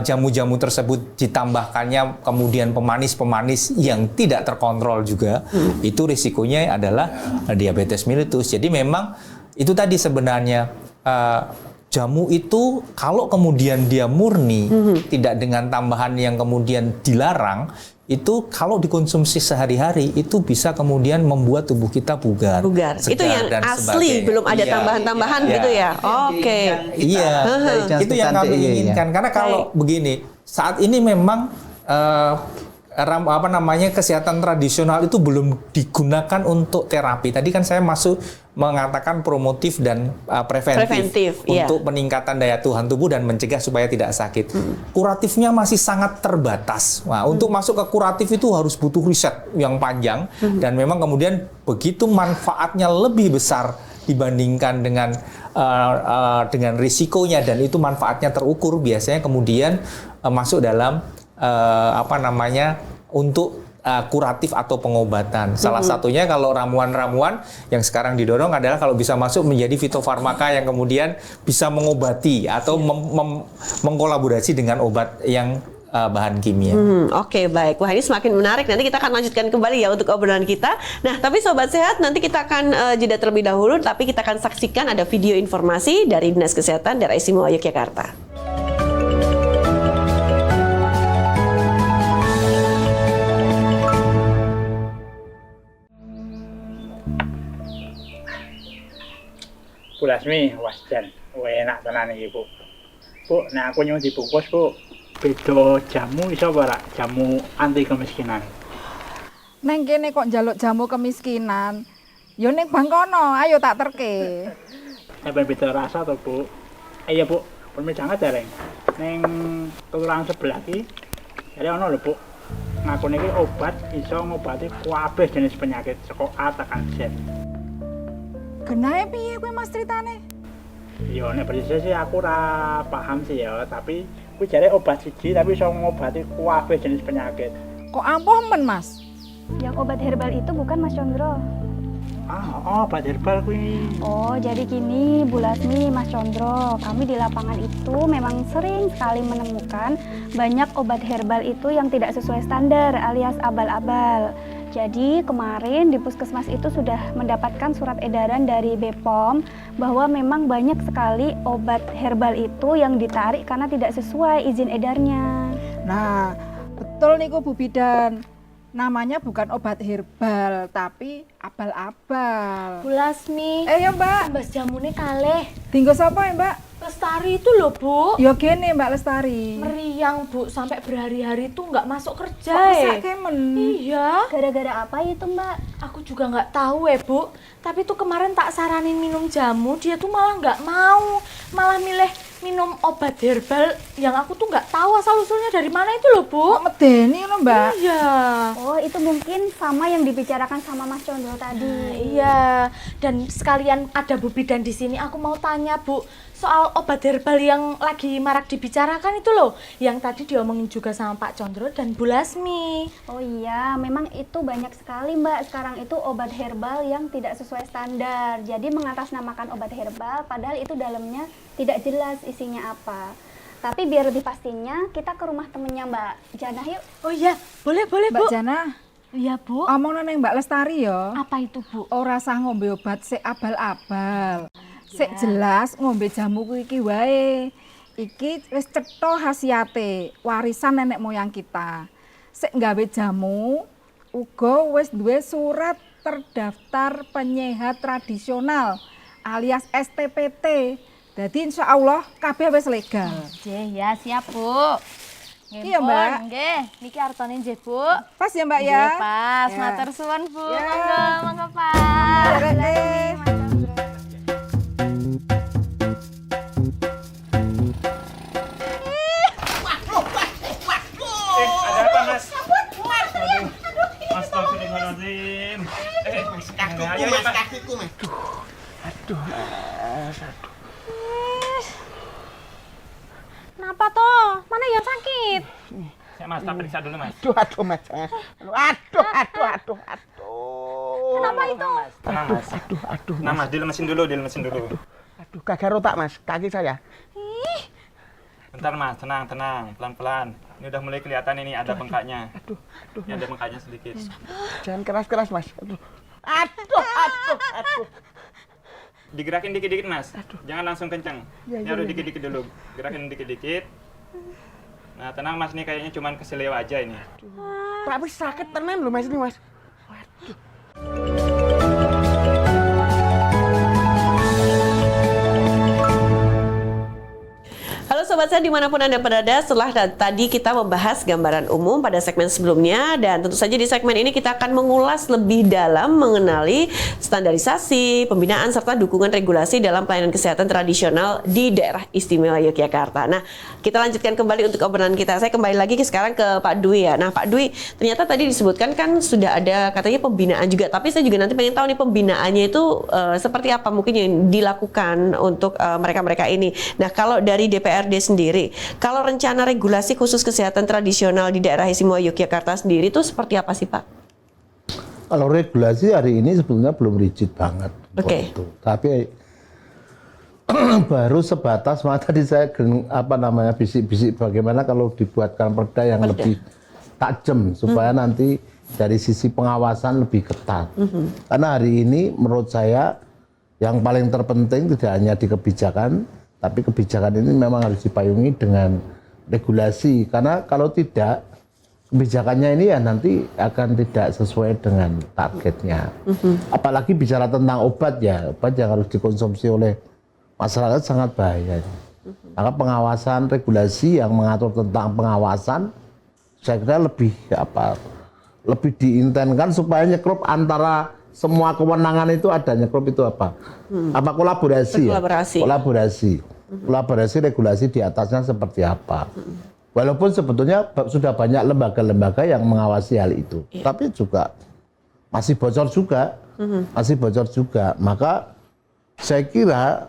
Speaker 1: jamu-jamu tersebut ditambahkannya kemudian pemanis-pemanis yang tidak terkontrol juga, itu risikonya adalah diabetes mellitus. Jadi memang itu tadi sebenarnya jamu itu kalau kemudian dia murni, tidak dengan tambahan yang kemudian dilarang, itu kalau dikonsumsi sehari-hari itu bisa kemudian membuat tubuh kita bugar
Speaker 10: itu yang dan asli sebagainya. Belum ada tambahan-tambahan gitu ya. Oke.
Speaker 1: Iya. Itu yang kami inginkan karena kalau begini saat ini memang kesehatan tradisional itu belum digunakan untuk terapi. Tadi kan saya mengatakan promotif dan preventif untuk peningkatan daya tahan tubuh dan mencegah supaya tidak sakit. Kuratifnya masih sangat terbatas. Nah, untuk masuk ke kuratif itu harus butuh riset yang panjang dan memang kemudian begitu manfaatnya lebih besar dibandingkan dengan risikonya dan itu manfaatnya terukur biasanya kemudian masuk dalam untuk kuratif atau pengobatan. Salah satunya kalau ramuan-ramuan yang sekarang didorong adalah kalau bisa masuk menjadi fitofarmaka yang kemudian bisa mengobati atau mengkolaborasi dengan obat yang bahan kimia.
Speaker 10: Oke, baik. Wah, ini semakin menarik. Nanti kita akan lanjutkan kembali ya untuk obrolan kita. Nah, tapi Sobat Sehat, nanti kita akan jeda terlebih dahulu, tapi kita akan saksikan ada video informasi dari Dinas Kesehatan Daerah Istimewa Yogyakarta.
Speaker 5: Lasmi, wajan, enak tenan iki Bu. Bu, nah aku nyuwun dibungkus Bu. Beda jamu iso ora? Jamu anti kemiskinan.
Speaker 6: Neng kene kok njaluk jamu kemiskinan. Yo ning bangkono, ayo tak terke.
Speaker 5: Sampai beda rasa to Bu. Iya Bu, pun sangat jareng. Neng kelurahan sebelah iki, jadi ono lho Bu. Ngakune iki obat iso ngobati kabeh jenis penyakit saka A tekan Z.
Speaker 6: Genahe piye kuwi Mas critane?
Speaker 5: Yo nek persisnya sih aku ora paham sih ya, tapi kuwi jare obat siji tapi iso ngobati kabeh jenis penyakit.
Speaker 6: Kok ampuh men Mas?
Speaker 7: Yang obat herbal itu bukan Mas Condro.
Speaker 5: Obat herbal kuwi.
Speaker 7: Oh, jadi gini Bu Lasmi, Mas Condro, kami di lapangan itu memang sering sekali menemukan banyak obat herbal itu yang tidak sesuai standar alias abal-abal. Jadi kemarin di puskesmas itu sudah mendapatkan surat edaran dari BPOM bahwa memang banyak sekali obat herbal itu yang ditarik karena tidak sesuai izin edarnya.
Speaker 6: Nah, betul niku Bu Bidan. Namanya bukan obat herbal, tapi abal-abal.
Speaker 8: Bu Lasmi.
Speaker 6: Ya Mbak.
Speaker 8: Mbak jamune kalih.
Speaker 6: Tinggal siapa ya Mbak?
Speaker 8: Lestari itu loh Bu.
Speaker 6: Ya gini Mbak Lestari.
Speaker 8: Meriang Bu, sampai berhari-hari tuh nggak masuk kerja.
Speaker 6: Masa kemen?
Speaker 8: Iya.
Speaker 7: Gara-gara apa itu Mbak?
Speaker 8: Aku juga nggak tahu Bu. Tapi tuh kemarin tak saranin minum jamu, dia tuh malah nggak mau. Malah milih minum obat herbal yang aku tuh nggak tahu asal usulnya dari mana itu loh Bu.
Speaker 6: Kok medeni loh Mbak?
Speaker 8: Iya.
Speaker 7: Oh, itu mungkin sama yang dibicarakan sama Mas Condro tadi.
Speaker 8: Iya. Dan sekalian ada Bu Bidan di sini, aku mau tanya Bu soal obat herbal yang lagi marak dibicarakan itu loh, yang tadi diomongin juga sama Pak Condro dan Bu Lasmi.
Speaker 7: Oh iya, memang itu banyak sekali Mbak. Sekarang itu obat herbal yang tidak sesuai standar. Jadi mengatasnamakan obat herbal, padahal itu dalamnya tidak jelas isinya apa. Tapi biar lebih pastinya, kita ke rumah temennya Mbak Jana yuk.
Speaker 8: Oh iya, boleh Bu.
Speaker 6: Mbak Jana.
Speaker 8: Iya Bu.
Speaker 6: Omongno nang Mbak Lestari ya.
Speaker 8: Apa itu Bu?
Speaker 6: Ora usah ngombe obat sik abal-abal. Sik jelas ngombe jamu kuwi iki wae. Iki wis cetha khasiate, warisan nenek moyang kita. Sik nggawe jamu uga wis duwe surat terdaftar penyehat tradisional alias STPT. Dadi insyaallah kabeh wis legal.
Speaker 8: Nggih ya, siap Bu.
Speaker 6: Iya Mbak.
Speaker 8: Nggih, niki artone nggih Bu.
Speaker 6: Pas ya Mbak ya.
Speaker 8: Nggih, pas.
Speaker 6: Ya.
Speaker 8: Matur suwun Bu.
Speaker 6: Ya.
Speaker 8: Monggo Pak.
Speaker 5: Ada apa Mas? Astagfirullahaladzim.
Speaker 9: Kakiku Mas. Aduh.
Speaker 8: Kenapa toh? Mana yang sakit?
Speaker 5: Ya Mas, tak periksa dulu Mas.
Speaker 9: Aduh Mas. Aduh.
Speaker 8: Kenapa itu?
Speaker 5: Tenang Mas.
Speaker 9: Aduh.
Speaker 5: Nah Mas, dilemesin dulu.
Speaker 9: Aduh, gagal otak Mas, kaki saya.
Speaker 5: Bentar Mas, tenang, pelan-pelan. Ini udah mulai kelihatan ini ada bengkaknya.
Speaker 9: Aduh.
Speaker 5: Ini ada bengkaknya sedikit.
Speaker 9: Jangan keras-keras Mas. Aduh.
Speaker 5: Digerakin dikit-dikit Mas. Jangan langsung kenceng.
Speaker 9: Ya,
Speaker 5: Ini harus dikit-dikit dulu. Gerakin dikit-dikit. Nah, tenang Mas, ini kayaknya cuman keseleo aja ini.
Speaker 9: Tapi sakit tenan loh Mas ini Mas.
Speaker 10: Halo Sobat Sehat dimanapun Anda berada, setelah tadi kita membahas gambaran umum pada segmen sebelumnya, dan tentu saja di segmen ini kita akan mengulas lebih dalam mengenali standarisasi, pembinaan, serta dukungan regulasi dalam pelayanan kesehatan tradisional di daerah istimewa Yogyakarta. Nah, kita lanjutkan kembali untuk obrolan kita. Saya kembali lagi sekarang ke Pak Dwi ya. Nah Pak Dwi, ternyata tadi disebutkan kan sudah ada katanya pembinaan juga, tapi saya juga nanti pengen tahu nih pembinaannya itu seperti apa mungkin yang dilakukan untuk mereka-mereka ini. Nah kalau dari DPRD sendiri, kalau rencana regulasi khusus kesehatan tradisional di daerah istimewa Yogyakarta sendiri itu seperti apa sih Pak?
Speaker 2: Kalau regulasi hari ini sebetulnya belum rigid banget.
Speaker 10: Oke.
Speaker 2: Tapi baru sebatas tadi saya bisik-bisik bagaimana kalau dibuatkan perda yang lebih tajam supaya nanti dari sisi pengawasan lebih ketat. Karena hari ini menurut saya yang paling terpenting tidak hanya di kebijakan, tapi kebijakan ini memang harus dipayungi dengan regulasi. Karena kalau tidak, kebijakannya ini ya nanti akan tidak sesuai dengan targetnya. Apalagi bicara tentang obat ya, obat yang harus dikonsumsi oleh masyarakat sangat bahaya. Maka pengawasan regulasi yang mengatur tentang pengawasan saya kira lebih diintenkan supaya nyekrup antara semua kewenangan itu ada nyekrup itu apa kolaborasi kolaborasi regulasi di atasnya seperti apa. Walaupun sebetulnya sudah banyak lembaga-lembaga yang mengawasi hal itu, tapi juga masih bocor juga. Maka saya kira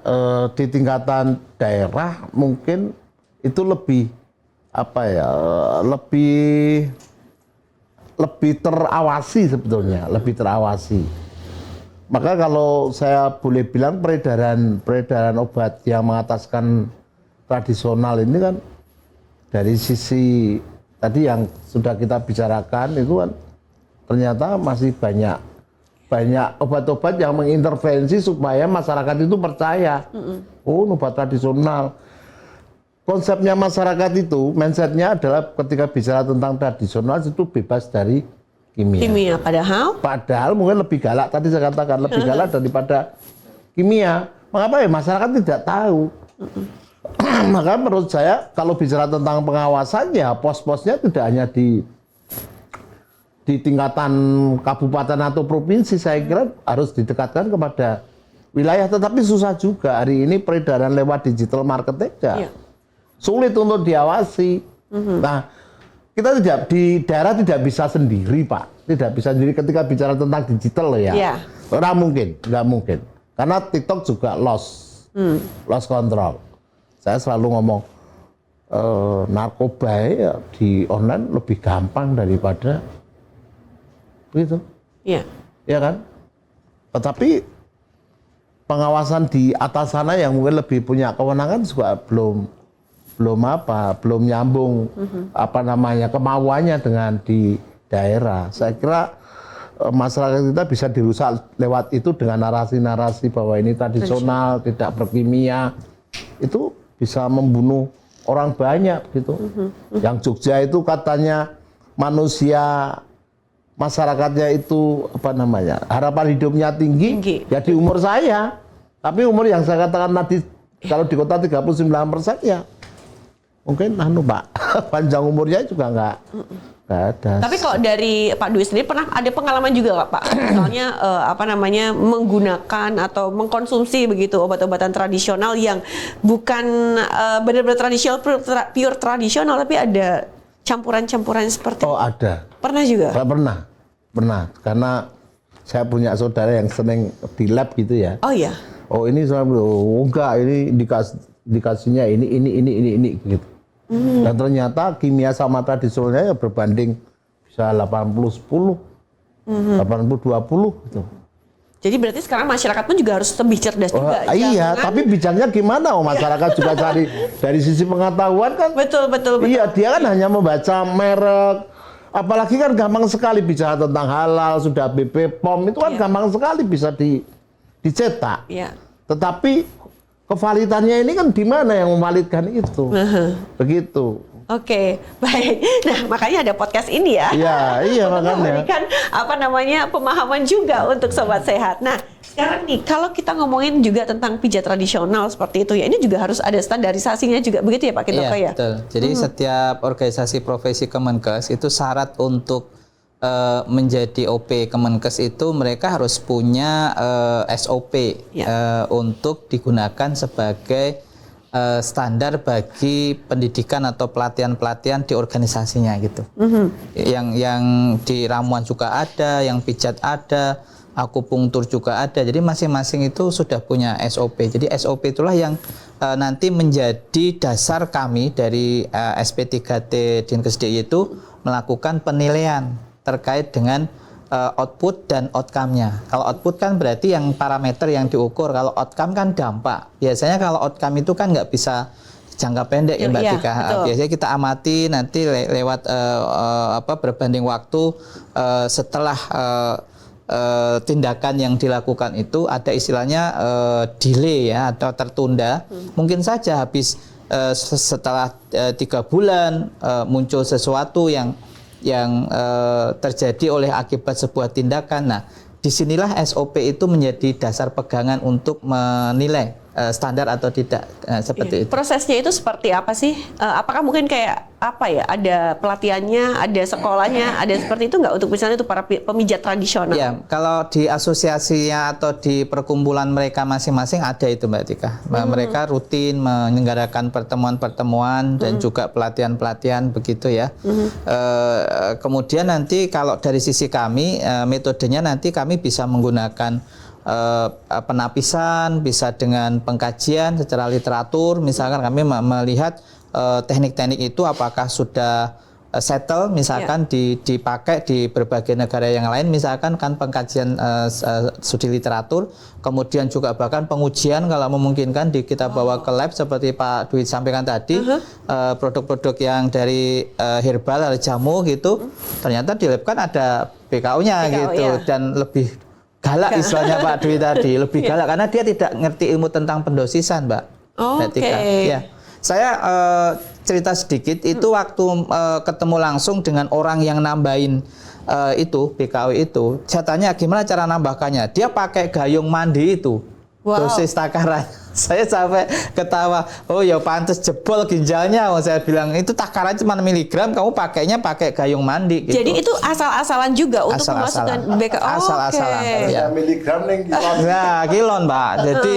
Speaker 2: di tingkatan daerah mungkin itu lebih terawasi sebetulnya, lebih terawasi. Maka kalau saya boleh bilang peredaran obat yang mengataskan tradisional ini kan dari sisi tadi yang sudah kita bicarakan itu kan ternyata masih banyak obat-obat yang mengintervensi supaya masyarakat itu percaya. Oh, obat tradisional. Konsepnya masyarakat itu, mindsetnya adalah ketika bicara tentang tradisional itu bebas dari kimia. Padahal mungkin lebih galak, tadi saya katakan lebih galak daripada kimia. Mengapa ya masyarakat tidak tahu? Maka menurut saya kalau bicara tentang pengawasannya, pos-posnya tidak hanya di tingkatan kabupaten atau provinsi, saya kira harus didekatkan kepada wilayah. Tetapi susah juga hari ini peredaran lewat digital marketing sulit untuk diawasi. Nah, kita di daerah tidak bisa sendiri, Pak. Tidak bisa sendiri ketika bicara tentang digital ya. Nggak mungkin. Karena TikTok juga lost control. Saya selalu ngomong narkoba ya di online lebih gampang daripada begitu. Ya kan? Tetapi pengawasan di atas sana yang mungkin lebih punya kewenangan juga belum nyambung kemauannya dengan di daerah. Saya kira masyarakat kita bisa dirusak lewat itu dengan narasi-narasi bahwa ini tradisional, tidak berkimia. Itu bisa membunuh orang banyak gitu. Yang Jogja itu katanya masyarakatnya itu harapan hidupnya tinggi. Ya di umur saya. Tapi umur yang saya katakan tadi kalau di kota 39% ya mungkin Pak, panjang umurnya juga nggak ada.
Speaker 10: Tapi kalau dari Pak Dwi sendiri pernah ada pengalaman juga nggak Pak? Misalnya menggunakan atau mengkonsumsi begitu obat-obatan tradisional yang bukan benar-benar tradisional, pure tradisional, tapi ada campuran-campuran seperti itu?
Speaker 2: Ada.
Speaker 10: Pernah juga?
Speaker 2: Pernah. Karena saya punya saudara yang sering di lab gitu ya.
Speaker 10: Oh iya.
Speaker 2: Oh ini enggak, ini dikasihnya ini gitu. Dan ternyata kimia sama tradisionalnya berbanding bisa 80-10, 80-20 gitu.
Speaker 10: Jadi berarti sekarang masyarakat pun juga harus lebih cerdas juga.
Speaker 2: Iya, tapi bijaknya gimana? Masyarakat juga cari dari sisi pengetahuan kan.
Speaker 10: Betul.
Speaker 2: Iya, dia kan hanya membaca merek. Apalagi kan gampang sekali bicara tentang halal, sudah BPOM, itu kan gampang sekali bisa dicetak.
Speaker 10: Iya.
Speaker 2: Tetapi kevalidannya ini kan di mana yang mevalidkan itu? Begitu.
Speaker 10: Oke, baik. Nah, makanya ada podcast ini ya.
Speaker 2: Iya makanya.
Speaker 10: Memberikan pemahaman juga untuk sobat sehat. Nah, sekarang nih kalau kita ngomongin juga tentang pijat tradisional seperti itu ya, ini juga harus ada standarisasinya juga begitu ya Pak Kintoko ya?
Speaker 3: Betul. Jadi setiap organisasi profesi Kemenkes itu syarat untuk menjadi OP Kemenkes itu mereka harus punya SOP untuk digunakan sebagai standar bagi pendidikan atau pelatihan-pelatihan di organisasinya gitu. Yang di ramuan juga ada, yang pijat ada, akupunktur juga ada. Jadi masing-masing itu sudah punya SOP. Jadi SOP itulah yang nanti menjadi dasar kami dari SP3T Dinkes DIY itu melakukan penilaian terkait dengan output dan outcome-nya. Kalau output kan berarti yang parameter yang diukur. Kalau outcome kan dampak. Biasanya kalau outcome itu kan nggak bisa jangka pendek ya Mbak Tika. Biasanya kita amati nanti lewat berbanding waktu setelah tindakan yang dilakukan itu ada istilahnya delay ya atau tertunda. Mungkin saja habis setelah 3 bulan muncul sesuatu yang terjadi oleh akibat sebuah tindakan. Nah, disinilah SOP itu menjadi dasar pegangan untuk menilai standar atau tidak, seperti itu.
Speaker 10: Prosesnya itu seperti apa sih? Apakah mungkin kayak apa ya? Ada pelatihannya, ada sekolahnya, ada seperti itu nggak untuk misalnya untuk para pemijat tradisional?
Speaker 3: Ya, kalau di asosiasinya atau di perkumpulan mereka masing-masing ada itu Mbak Tika. Mereka rutin menyelenggarakan pertemuan-pertemuan dan juga pelatihan-pelatihan begitu ya. Kemudian nanti kalau dari sisi kami, metodenya nanti kami bisa menggunakan penapisan, bisa dengan pengkajian secara literatur. Misalkan kami melihat teknik-teknik itu apakah sudah settle, misalkan dipakai di berbagai negara yang lain, misalkan kan pengkajian studi literatur, kemudian juga bahkan pengujian kalau memungkinkan kita bawa ke lab seperti Pak Dwi sampaikan tadi, produk-produk yang dari herbal atau jamu gitu, ternyata di lab kan ada BKU-nya gitu, dan lebih galak istilahnya Pak Dwi tadi, lebih galak karena dia tidak ngerti ilmu tentang pendosisan, Mbak. Ya. Saya cerita sedikit, itu waktu ketemu langsung dengan orang yang nambahin itu BKU itu, saya tanya gimana cara nambahkannya, dia pakai gayung mandi itu. Dosis takaran. Saya sampai ketawa, oh ya pantes jebol ginjalnya. Saya bilang itu takaran cuma miligram, kamu pakainya pakai gayung mandi gitu.
Speaker 10: Jadi itu asal-asalan juga untuk memasukkan BKU.
Speaker 3: Asal-asalan.
Speaker 2: Ya. Miligram neng kilon.
Speaker 3: Nah, kilon Mbak. Jadi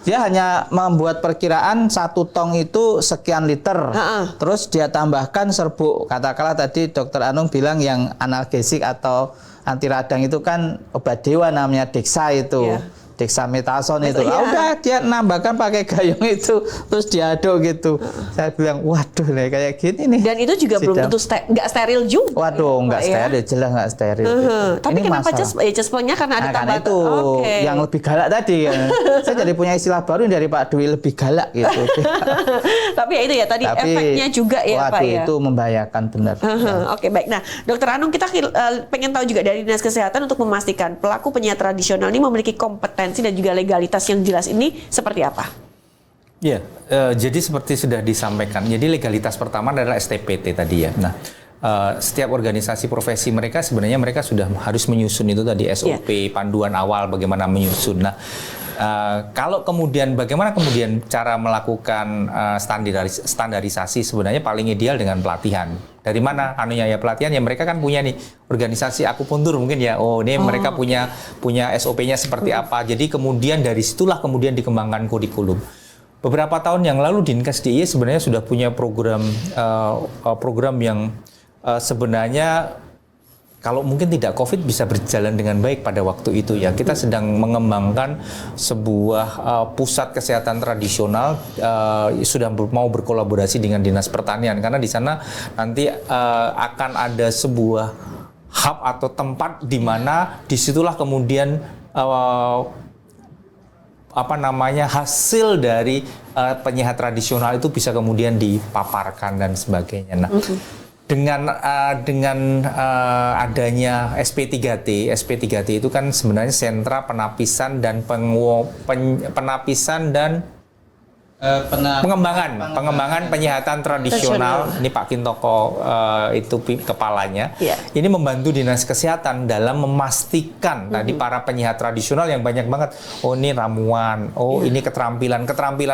Speaker 3: dia hanya membuat perkiraan 1 tong itu sekian liter. Terus dia tambahkan serbuk. Katakanlah tadi Dokter Anung bilang yang analgesik atau anti radang itu kan obat dewa namanya Dexa itu. Dexamethasone itu. Udah dia nambahkan pakai gayung itu, terus diaduk gitu. Saya bilang, waduh nih kayak gini nih.
Speaker 10: Dan itu juga belum tentu nggak steril juga.
Speaker 3: Waduh, nggak steril, jelas nggak steril. Gitu.
Speaker 10: Tapi ini kenapa cesplongnya karena ada
Speaker 3: tambahan itu yang lebih galak tadi. Saya jadi punya istilah baru dari Pak Dwi, lebih galak gitu.
Speaker 10: Tapi ya itu ya tadi efeknya juga ya Pak ya.
Speaker 3: Itu membahayakan benar.
Speaker 10: Oke, baik. Nah, Dokter Anung, kita pengen tahu juga dari Dinas Kesehatan untuk memastikan pelaku penyiar tradisional ini memiliki kompetensi dan juga legalitas yang jelas ini seperti apa?
Speaker 1: Ya, jadi seperti sudah disampaikan. Jadi legalitas pertama adalah STPT tadi ya. Nah, setiap organisasi profesi mereka sebenarnya mereka sudah harus menyusun itu tadi SOP, panduan awal bagaimana menyusun. Nah, kalau kemudian bagaimana kemudian cara melakukan standarisasi sebenarnya paling ideal dengan pelatihan. Dari mana anunya ya pelatihan ya, mereka kan punya nih organisasi akupuntur mungkin ya. Oh, ini mereka punya SOP-nya seperti apa. Jadi kemudian dari situlah kemudian dikembangkan kurikulum. Beberapa tahun yang lalu Dinkes DIY sebenarnya sudah punya program yang sebenarnya kalau mungkin tidak COVID bisa berjalan dengan baik pada waktu itu ya. Kita sedang mengembangkan sebuah pusat kesehatan tradisional, sudah mau berkolaborasi dengan Dinas Pertanian karena di sana nanti akan ada sebuah hub atau tempat di mana disitulah kemudian hasil dari penyiar tradisional itu bisa kemudian dipaparkan dan sebagainya. Nah, dengan adanya SP3T itu kan sebenarnya sentra penapisan dan pengembangan penyihatan tradisional. Ini Pak Kintoko itu kepalanya. Ini membantu Dinas Kesehatan dalam memastikan tadi para penyihat tradisional yang banyak banget. Oh, ini ramuan. Oh, ini keterampilan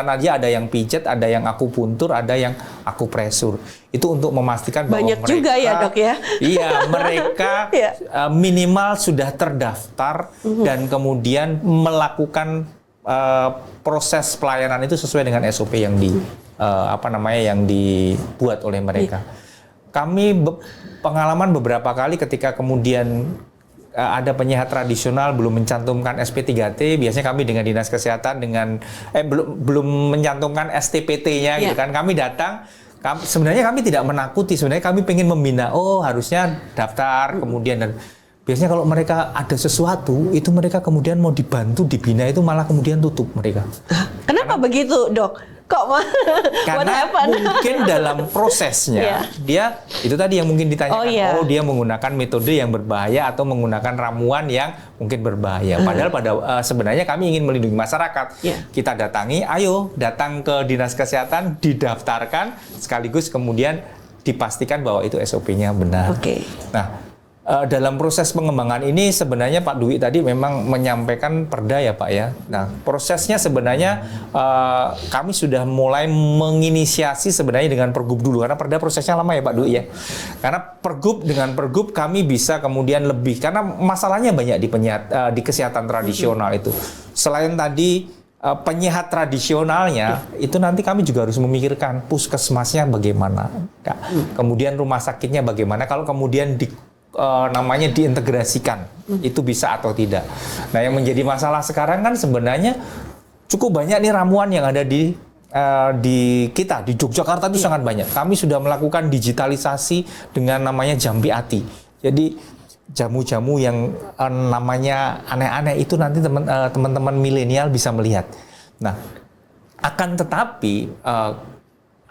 Speaker 1: aja, ada yang pijat, ada yang akupuntur, ada yang akupresur. Itu untuk memastikan bahwa
Speaker 10: banyak mereka juga ya Dok ya.
Speaker 1: Iya, mereka minimal sudah terdaftar dan kemudian melakukan proses pelayanan itu sesuai dengan SOP yang yang dibuat oleh mereka. Kami pengalaman beberapa kali ketika kemudian ada penyiar tradisional belum mencantumkan SP3T, biasanya kami dengan Dinas Kesehatan belum mencantumkan STPT-nya gitu kan. Kami datang, sebenarnya kami tidak menakuti, sebenarnya kami ingin membina. Oh, harusnya daftar kemudian dan biasanya kalau mereka ada sesuatu, itu mereka kemudian mau dibantu, dibina, itu malah kemudian tutup mereka.
Speaker 10: Kenapa begitu, Dok? Kok
Speaker 1: karena mungkin dalam prosesnya, dia, itu tadi yang mungkin ditanyakan, dia menggunakan metode yang berbahaya atau menggunakan ramuan yang mungkin berbahaya. Padahal sebenarnya kami ingin melindungi masyarakat. Kita datangi, ayo datang ke Dinas Kesehatan, didaftarkan, sekaligus kemudian dipastikan bahwa itu SOP-nya benar. Nah, dalam proses pengembangan ini sebenarnya Pak Dwi tadi memang menyampaikan perda ya Pak ya. Nah prosesnya sebenarnya kami sudah mulai menginisiasi sebenarnya dengan pergub dulu karena perda prosesnya lama ya Pak Dwi ya. Karena dengan pergub kami bisa kemudian lebih karena masalahnya banyak di kesehatan tradisional itu. Selain tadi penyehat tradisionalnya itu nanti kami juga harus memikirkan puskesmasnya bagaimana, kemudian rumah sakitnya bagaimana kalau kemudian namanya diintegrasikan itu bisa atau tidak. Nah yang menjadi masalah sekarang kan sebenarnya cukup banyak nih ramuan yang ada di kita di Yogyakarta itu sangat banyak. Kami sudah melakukan digitalisasi dengan namanya Jampi Ati. Jadi jamu-jamu yang namanya aneh-aneh itu nanti teman-teman milenial bisa melihat. Nah, akan tetapi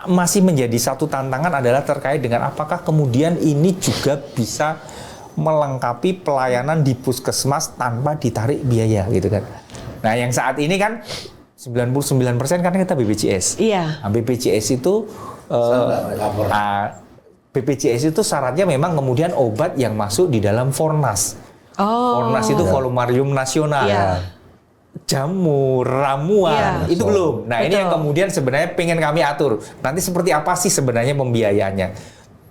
Speaker 1: masih menjadi satu tantangan adalah terkait dengan apakah kemudian ini juga bisa melengkapi pelayanan di puskesmas tanpa ditarik biaya gitu kan. Nah, yang saat ini kan 99% karena kita BPJS.
Speaker 10: Iya.
Speaker 1: Nah, BPJS itu BPJS itu syaratnya memang kemudian obat yang masuk di dalam Fornas. Fornas itu volumarium nasional.
Speaker 10: Iya.
Speaker 1: Jamu, ramuan, itu belum. Nah ini yang kemudian sebenarnya pengen kami atur. Nanti seperti apa sih sebenarnya pembiayaannya?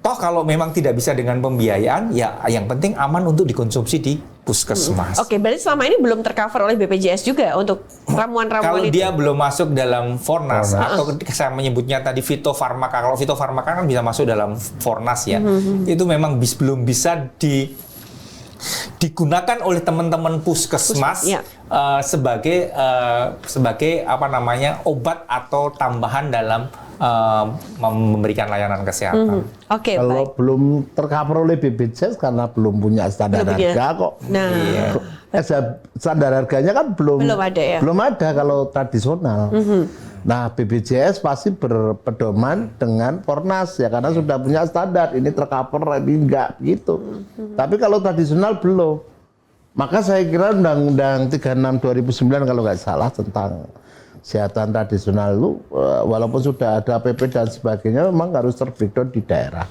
Speaker 1: Toh kalau memang tidak bisa dengan pembiayaan, ya yang penting aman untuk dikonsumsi di puskesmas.
Speaker 10: Oke, berarti selama ini belum tercover oleh BPJS juga untuk ramuan-ramuan
Speaker 1: Kalau
Speaker 10: itu?
Speaker 1: dia belum masuk dalam Fornas, atau saya menyebutnya tadi fitofarmaka. Kalau fitofarmaka kan bisa masuk dalam Fornas ya. Itu memang belum bisa digunakan oleh teman-teman puskesmas sebagai apa namanya obat atau tambahan dalam memberikan layanan kesehatan.
Speaker 2: Kalau belum tercover oleh BPJS karena belum punya standar harga kok.
Speaker 10: Nah,
Speaker 2: standar harganya kan belum
Speaker 10: ada ya.
Speaker 2: Belum ada kalau tradisional. Nah, BPJS pasti berpedoman dengan Fornas ya karena sudah punya standar. Ini tercover, ini enggak gitu. Tapi kalau tradisional belum. Maka saya kira Undang-Undang 36 2009 kalau nggak salah tentang kesehatan tradisional itu walaupun sudah ada PP dan sebagainya memang harus terbreakdown di daerah.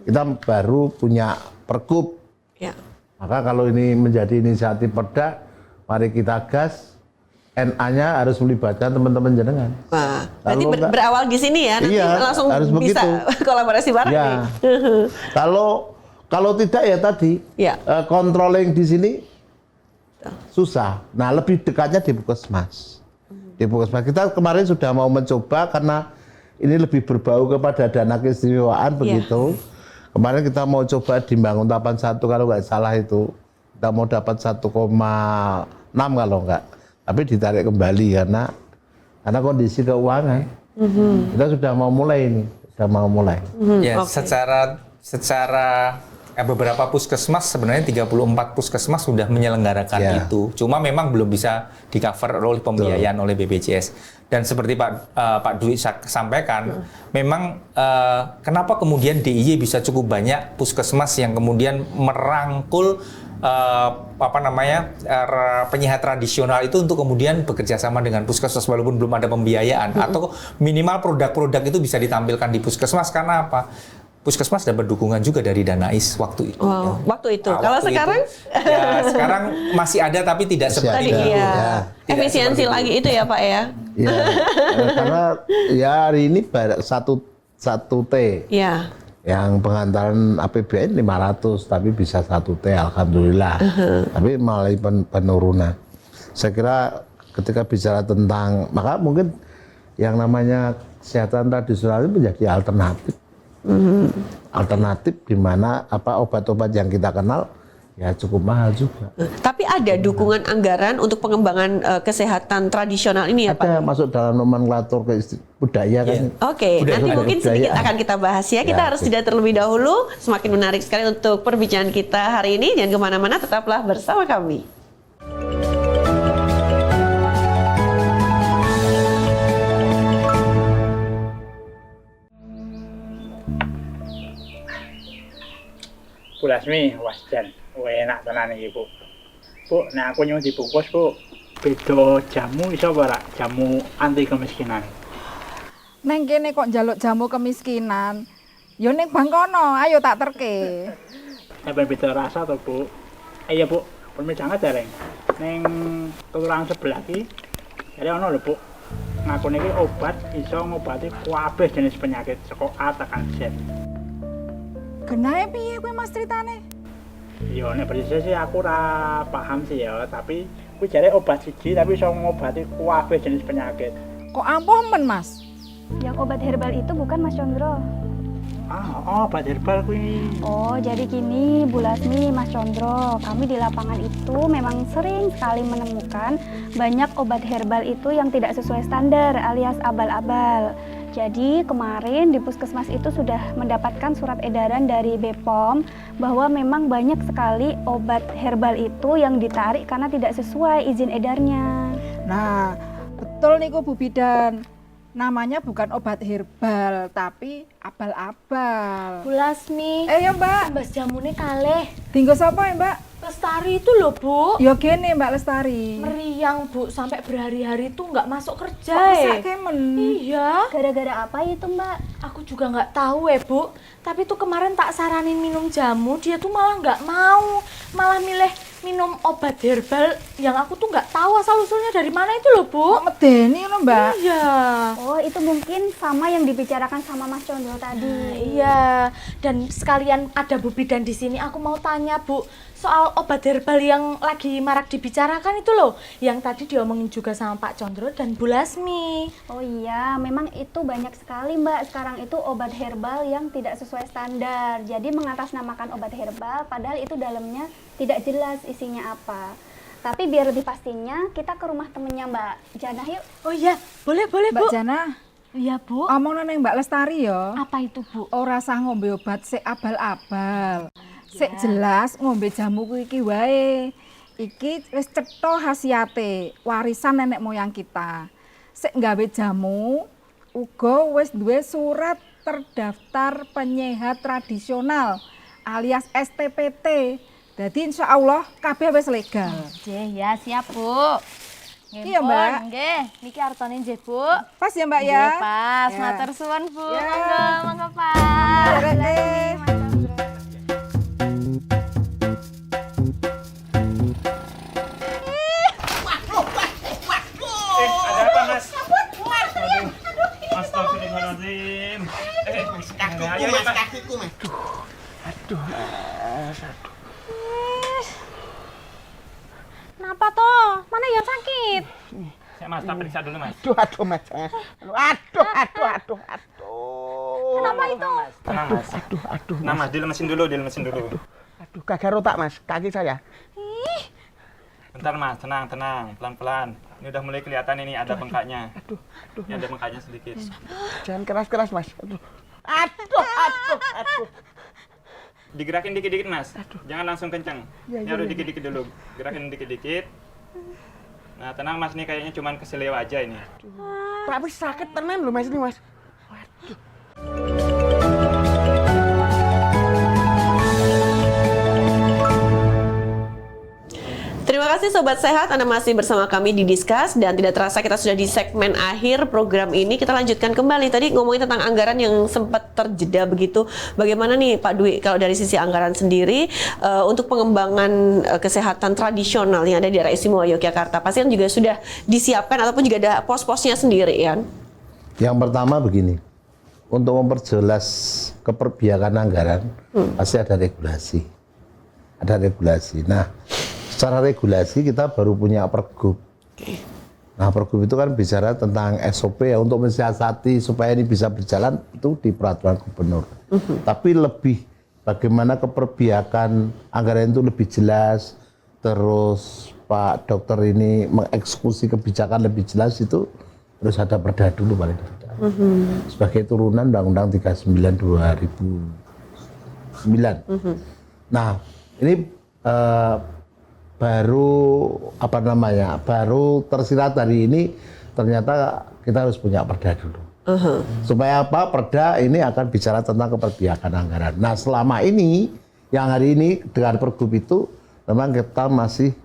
Speaker 2: Kita baru punya pergub.
Speaker 10: Ya.
Speaker 2: Maka kalau ini menjadi inisiatif perda, mari kita gas. NA-nya harus melibatkan teman-teman jenengan.
Speaker 10: Wah, berarti berawal di sini ya, nanti langsung
Speaker 2: harus
Speaker 10: bisa kolaborasi bareng nih.
Speaker 2: Kalau tidak ya tadi controlling di sini susah. Nah, lebih dekatnya di puskesmas. Di puskesmas kita kemarin sudah mau mencoba karena ini lebih berbau kepada dana keistimewaan begitu. Kemarin kita mau coba di Bangun Tapan 1 kalau nggak salah itu kita mau dapat 1,6 kalau nggak. Tapi ditarik kembali karena kondisi keuangan. Kita sudah mau mulai ini,
Speaker 1: Ya, secara beberapa puskesmas sebenarnya 34 puskesmas sudah menyelenggarakan itu. Cuma memang belum bisa di-cover oleh pembiayaan oleh BPJS. Dan seperti Pak Dwi sampaikan, memang kenapa kemudian DIY bisa cukup banyak puskesmas yang kemudian merangkul penyehat tradisional itu untuk kemudian bekerja sama dengan puskesmas walaupun belum ada pembiayaan atau minimal produk-produk itu bisa ditampilkan di puskesmas karena apa? Puskesmas dapat dukungan juga dari Danais waktu itu.
Speaker 10: Waktu itu. Kalau sekarang?
Speaker 1: Sekarang masih ada tapi tidak seperti itu.
Speaker 10: Efisiensi lagi itu ya Pak ya?
Speaker 2: Iya. Karena hari ini satu T.
Speaker 10: Iya.
Speaker 2: Yang pengantaran APBN 500 tapi bisa 1 T alhamdulillah. Tapi melalui penurunan. Saya kira ketika bicara tentang maka mungkin yang namanya kesehatan tradisional itu menjadi alternatif. Alternatif di mana obat-obat yang kita kenal ya cukup mahal juga.
Speaker 10: Tapi ada dukungan anggaran untuk pengembangan kesehatan tradisional ini ya Pak?
Speaker 2: Ada masuk dalam nomenklatur budaya kan.
Speaker 10: Oke, nanti mungkin sedikit akan kita bahas ya. Kita harus jeda terlebih dahulu. Semakin menarik sekali untuk perbincangan kita hari ini. Jangan kemana-mana, tetaplah bersama kami.
Speaker 5: Bu Lasmi, wasjan, enak tenan iki Bu. Bu, nek aku nyuwun dibungkus Bu, beda jamu iso ora? Jamu anti kemiskinan.
Speaker 6: Neng kene kok njaluk jamu kemiskinan. Yo ning bangkono, ayo tak terke.
Speaker 5: sampai beda rasa to Bu. Iya Bu, pun jangan jareng. Neng kelurahan sebelah ki, jadi ono lho Bu. Ngakune iki obat iso ngobati kabeh jenis penyakit saka A tekan Z.
Speaker 6: Genahe piye kuwi Mas critane?
Speaker 5: Yo nek persisnya sih aku ora paham sih ya, tapi kuwi jare obat siji tapi iso ngobati kabeh jenis penyakit.
Speaker 6: Kok ampuh men Mas?
Speaker 7: Yang obat herbal itu bukan Mas Condro.
Speaker 5: Obat herbal kuwi.
Speaker 7: Oh, jadi gini Bu Lasmi, Mas Condro, kami di lapangan itu memang sering sekali menemukan banyak obat herbal itu yang tidak sesuai standar alias abal-abal. Jadi kemarin di Puskesmas itu sudah mendapatkan surat edaran dari BPOM bahwa memang banyak sekali obat herbal itu yang ditarik karena tidak sesuai izin edarnya.
Speaker 6: Nah, betul niku Bu Bidan. Namanya bukan obat herbal, tapi abal-abal.
Speaker 8: Bu Lasmi.
Speaker 6: Ya Mbak.
Speaker 8: Mbas jamune kalih.
Speaker 6: Dinggo sapa ya Mbak?
Speaker 8: Lestari itu loh Bu.
Speaker 6: Ya gini Mbak Lestari.
Speaker 8: Meriang Bu, sampai berhari-hari tuh nggak masuk kerja.
Speaker 6: Kok kemen?
Speaker 8: Iya.
Speaker 7: Gara-gara apa itu Mbak?
Speaker 8: Aku juga nggak tahu Bu. Tapi tuh kemarin tak saranin minum jamu, dia tuh malah nggak mau. Malah milih minum obat herbal yang aku tuh nggak tahu asal usulnya dari mana itu loh Bu.
Speaker 6: Kok medeni loh Mbak?
Speaker 8: Iya.
Speaker 7: Oh, itu mungkin sama yang dibicarakan sama Mas Condro tadi.
Speaker 8: Iya. Dan sekalian ada Bu Bidan di sini, aku mau tanya Bu soal obat herbal yang lagi marak dibicarakan itu loh, yang tadi diomongin juga sama Pak Condro dan Bu Lasmi.
Speaker 7: Oh iya, memang itu banyak sekali Mbak. Sekarang itu obat herbal yang tidak sesuai standar. Jadi mengatasnamakan obat herbal padahal itu dalamnya tidak jelas isinya apa. Tapi biar lebih pastinya kita ke rumah temennya Mbak Jana yuk.
Speaker 8: Oh iya, boleh Bu.
Speaker 6: Mbak Jana.
Speaker 8: Iya Bu.
Speaker 6: Omongan yang Mbak Lestari ya.
Speaker 8: Apa itu Bu?
Speaker 6: Ora usah ngombe obat sik abal-abal. Sik jelas ngombe jamu kuwi iki wae. Iki wis cetha khasiate, warisan nenek moyang kita. Sik nggawe jamu uga wis duwe surat terdaftar penyehat tradisional alias STPT. Jadi insya Allah kabeh wis legal.
Speaker 8: Ya siap Bu.
Speaker 6: Iya Mbak.
Speaker 8: Nggih, niki artone nggih Bu.
Speaker 6: Pas ya Mbak ya.
Speaker 8: Nggih, pas.
Speaker 6: Ya.
Speaker 8: Matur suwun Bu.
Speaker 6: Ya.
Speaker 8: Monggo Pak.
Speaker 5: Ada apa Mas? Astagfirullahaladzim.
Speaker 9: Kakiku, Mas. Aduh,
Speaker 8: Kenapa toh? Mana yang sakit?
Speaker 5: Saya Mas, tak periksa dulu Mas.
Speaker 9: aduh, Mas. Aduh.
Speaker 8: Kenapa itu?
Speaker 5: Tenang Mas.
Speaker 9: Aduh,
Speaker 5: Nah Mas, dilemesin dulu.
Speaker 9: Aduh, kagak rotak, Mas. Kaki saya.
Speaker 5: Bentar Mas, tenang, pelan-pelan. Ini udah mulai kelihatan ini ada bengkaknya.
Speaker 9: Aduh.
Speaker 5: Ini ada bengkaknya sedikit.
Speaker 9: Jangan keras-keras, Mas. Aduh.
Speaker 5: Digerakin dikit-dikit Mas. Jangan langsung kencang.
Speaker 9: Ya,
Speaker 5: Ini
Speaker 9: ya,
Speaker 5: harus
Speaker 9: ya.
Speaker 5: dikit-dikit dulu. Gerakin dikit-dikit. Nah tenang Mas, ini kayaknya cuman keselew aja ini.
Speaker 9: Tapi sakit tenan loh, Mas ini, Mas.
Speaker 10: Terima kasih Sobat Sehat, Anda masih bersama kami di Discuss dan tidak terasa kita sudah di segmen akhir program ini. Kita lanjutkan kembali, tadi ngomongin tentang anggaran yang sempat terjeda begitu. Bagaimana nih Pak Dwi, kalau dari sisi anggaran sendiri untuk pengembangan kesehatan tradisional yang ada di daerah istimewa Yogyakarta, pasti kan juga sudah disiapkan ataupun juga ada pos-posnya sendiri kan?
Speaker 2: Yang pertama begini, untuk memperjelas keperbiakan anggaran pasti ada regulasi. Nah, secara regulasi kita baru punya Pergub. Nah, Pergub itu kan bicara tentang SOP ya, untuk mensiasati supaya ini bisa berjalan itu di peraturan gubernur. Tapi lebih bagaimana keperbiakan anggaran itu lebih jelas, terus Pak Dokter ini mengeksekusi kebijakan lebih jelas itu harus ada perda dulu paling tidak. Sebagai turunan Undang-Undang 39 2009. Nah, ini baru tersirat hari ini, ternyata kita harus punya perda dulu. Supaya apa? Perda ini akan bicara tentang keperbiakan anggaran. Nah, selama ini yang hari ini dengan Pergub itu memang kita masih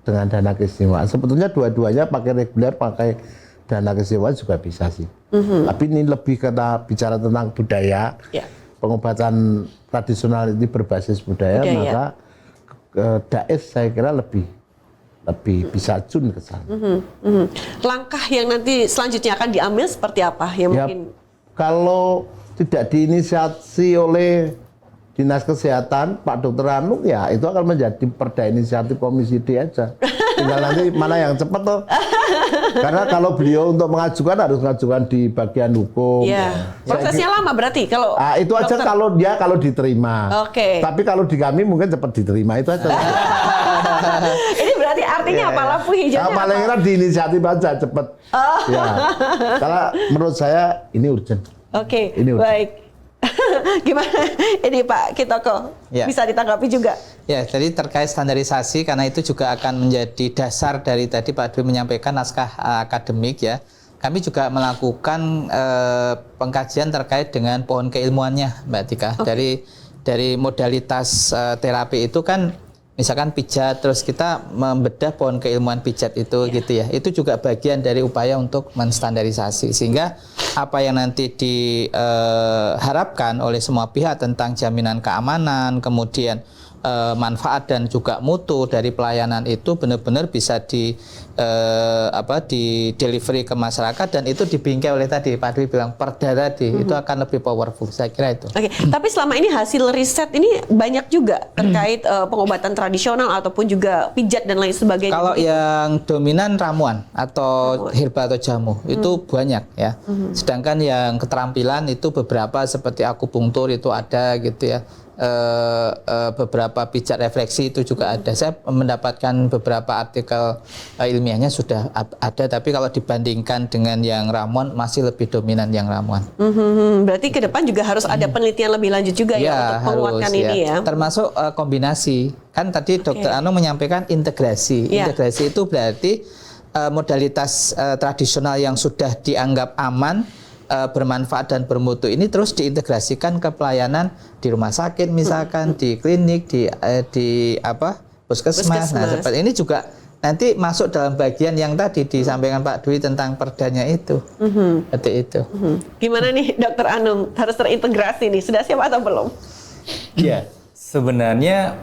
Speaker 2: dengan dana keistimewaan. Sebetulnya dua-duanya pakai reguler, pakai dana keistimewaan juga bisa sih. Tapi ini lebih kita bicara tentang budaya. pengobatan tradisional ini berbasis budaya. Maka Daes saya kira lebih bisa jun ke sana.
Speaker 10: Langkah yang nanti selanjutnya akan diambil seperti apa? Yang
Speaker 2: Ya,
Speaker 10: mungkin
Speaker 2: kalau tidak diinisiasi oleh Dinas Kesehatan, Pak Dr. Anung, ya itu akan menjadi perda inisiatif Komisi D aja. Tinggal nanti mana yang cepat tuh. Karena kalau beliau untuk mengajukan harus mengajukan di bagian hukum.
Speaker 10: ya. Prosesnya lama berarti kalau
Speaker 2: Itu aja
Speaker 10: dokter.
Speaker 2: kalau diterima.
Speaker 10: Oke.
Speaker 2: Tapi kalau di kami mungkin cepat diterima itu aja.
Speaker 10: Ini berarti artinya apa? Lampu hijaunya
Speaker 2: Paling
Speaker 10: apa?
Speaker 2: kira di inisiatif aja cepat. Ya. Karena menurut saya ini urgent.
Speaker 10: Oke,
Speaker 2: Ini udah.
Speaker 10: baik. Gimana ini Pak Kitoko?
Speaker 3: Ya.
Speaker 10: Bisa ditanggapi juga?
Speaker 3: Ya, jadi terkait standarisasi karena itu juga akan menjadi dasar dari tadi Pak Dwi menyampaikan naskah akademik ya. Kami juga melakukan pengkajian terkait dengan pohon keilmuannya, Mbak Tika. Dari modalitas terapi itu kan misalkan pijat, terus kita membedah pohon keilmuan pijat itu gitu ya. Itu juga bagian dari upaya untuk menstandarisasi sehingga apa yang nanti diharapkan oleh semua pihak tentang jaminan keamanan, kemudian manfaat dan juga mutu dari pelayanan itu benar-benar bisa di delivery ke masyarakat dan itu dibingkai oleh tadi Pak Dwi bilang perda tadi itu akan lebih powerful, saya kira itu.
Speaker 10: Oke, tapi selama ini hasil riset ini banyak juga terkait pengobatan tradisional ataupun juga pijat dan lain sebagainya.
Speaker 3: Kalau yang dominan ramuan atau herbal atau jamu itu banyak ya. Sedangkan yang keterampilan itu beberapa seperti akupunktur itu ada gitu ya. Beberapa pijat refleksi itu juga ada. Saya mendapatkan beberapa artikel ilmiahnya sudah ada, tapi kalau dibandingkan dengan yang ramuan masih lebih dominan yang ramuan.
Speaker 10: Berarti ke depan juga harus ada penelitian lebih lanjut juga ya untuk menguatkan ini ya.
Speaker 3: Termasuk kombinasi. Kan tadi Dr. Anu menyampaikan integrasi. Integrasi itu berarti modalitas tradisional yang sudah dianggap aman, bermanfaat dan bermutu ini terus diintegrasikan ke pelayanan di rumah sakit misalkan, di klinik, di puskesmas. Nah, seperti ini juga nanti masuk dalam bagian yang tadi disampaikan Pak Dwi tentang perdanya itu. Seperti itu.
Speaker 10: Gimana nih Dokter Anung? Harus terintegrasi nih. Sudah siap atau belum?
Speaker 1: Ya, sebenarnya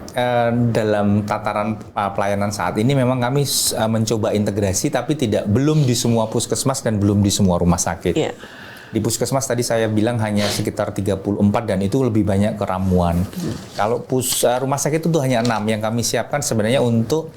Speaker 1: dalam tataran pelayanan saat ini memang kami mencoba integrasi tapi belum di semua puskesmas dan belum di semua rumah sakit. Di puskesmas tadi saya bilang hanya sekitar 34 dan itu lebih banyak ke ramuan. Kalau rumah sakit itu hanya 6 yang kami siapkan sebenarnya untuk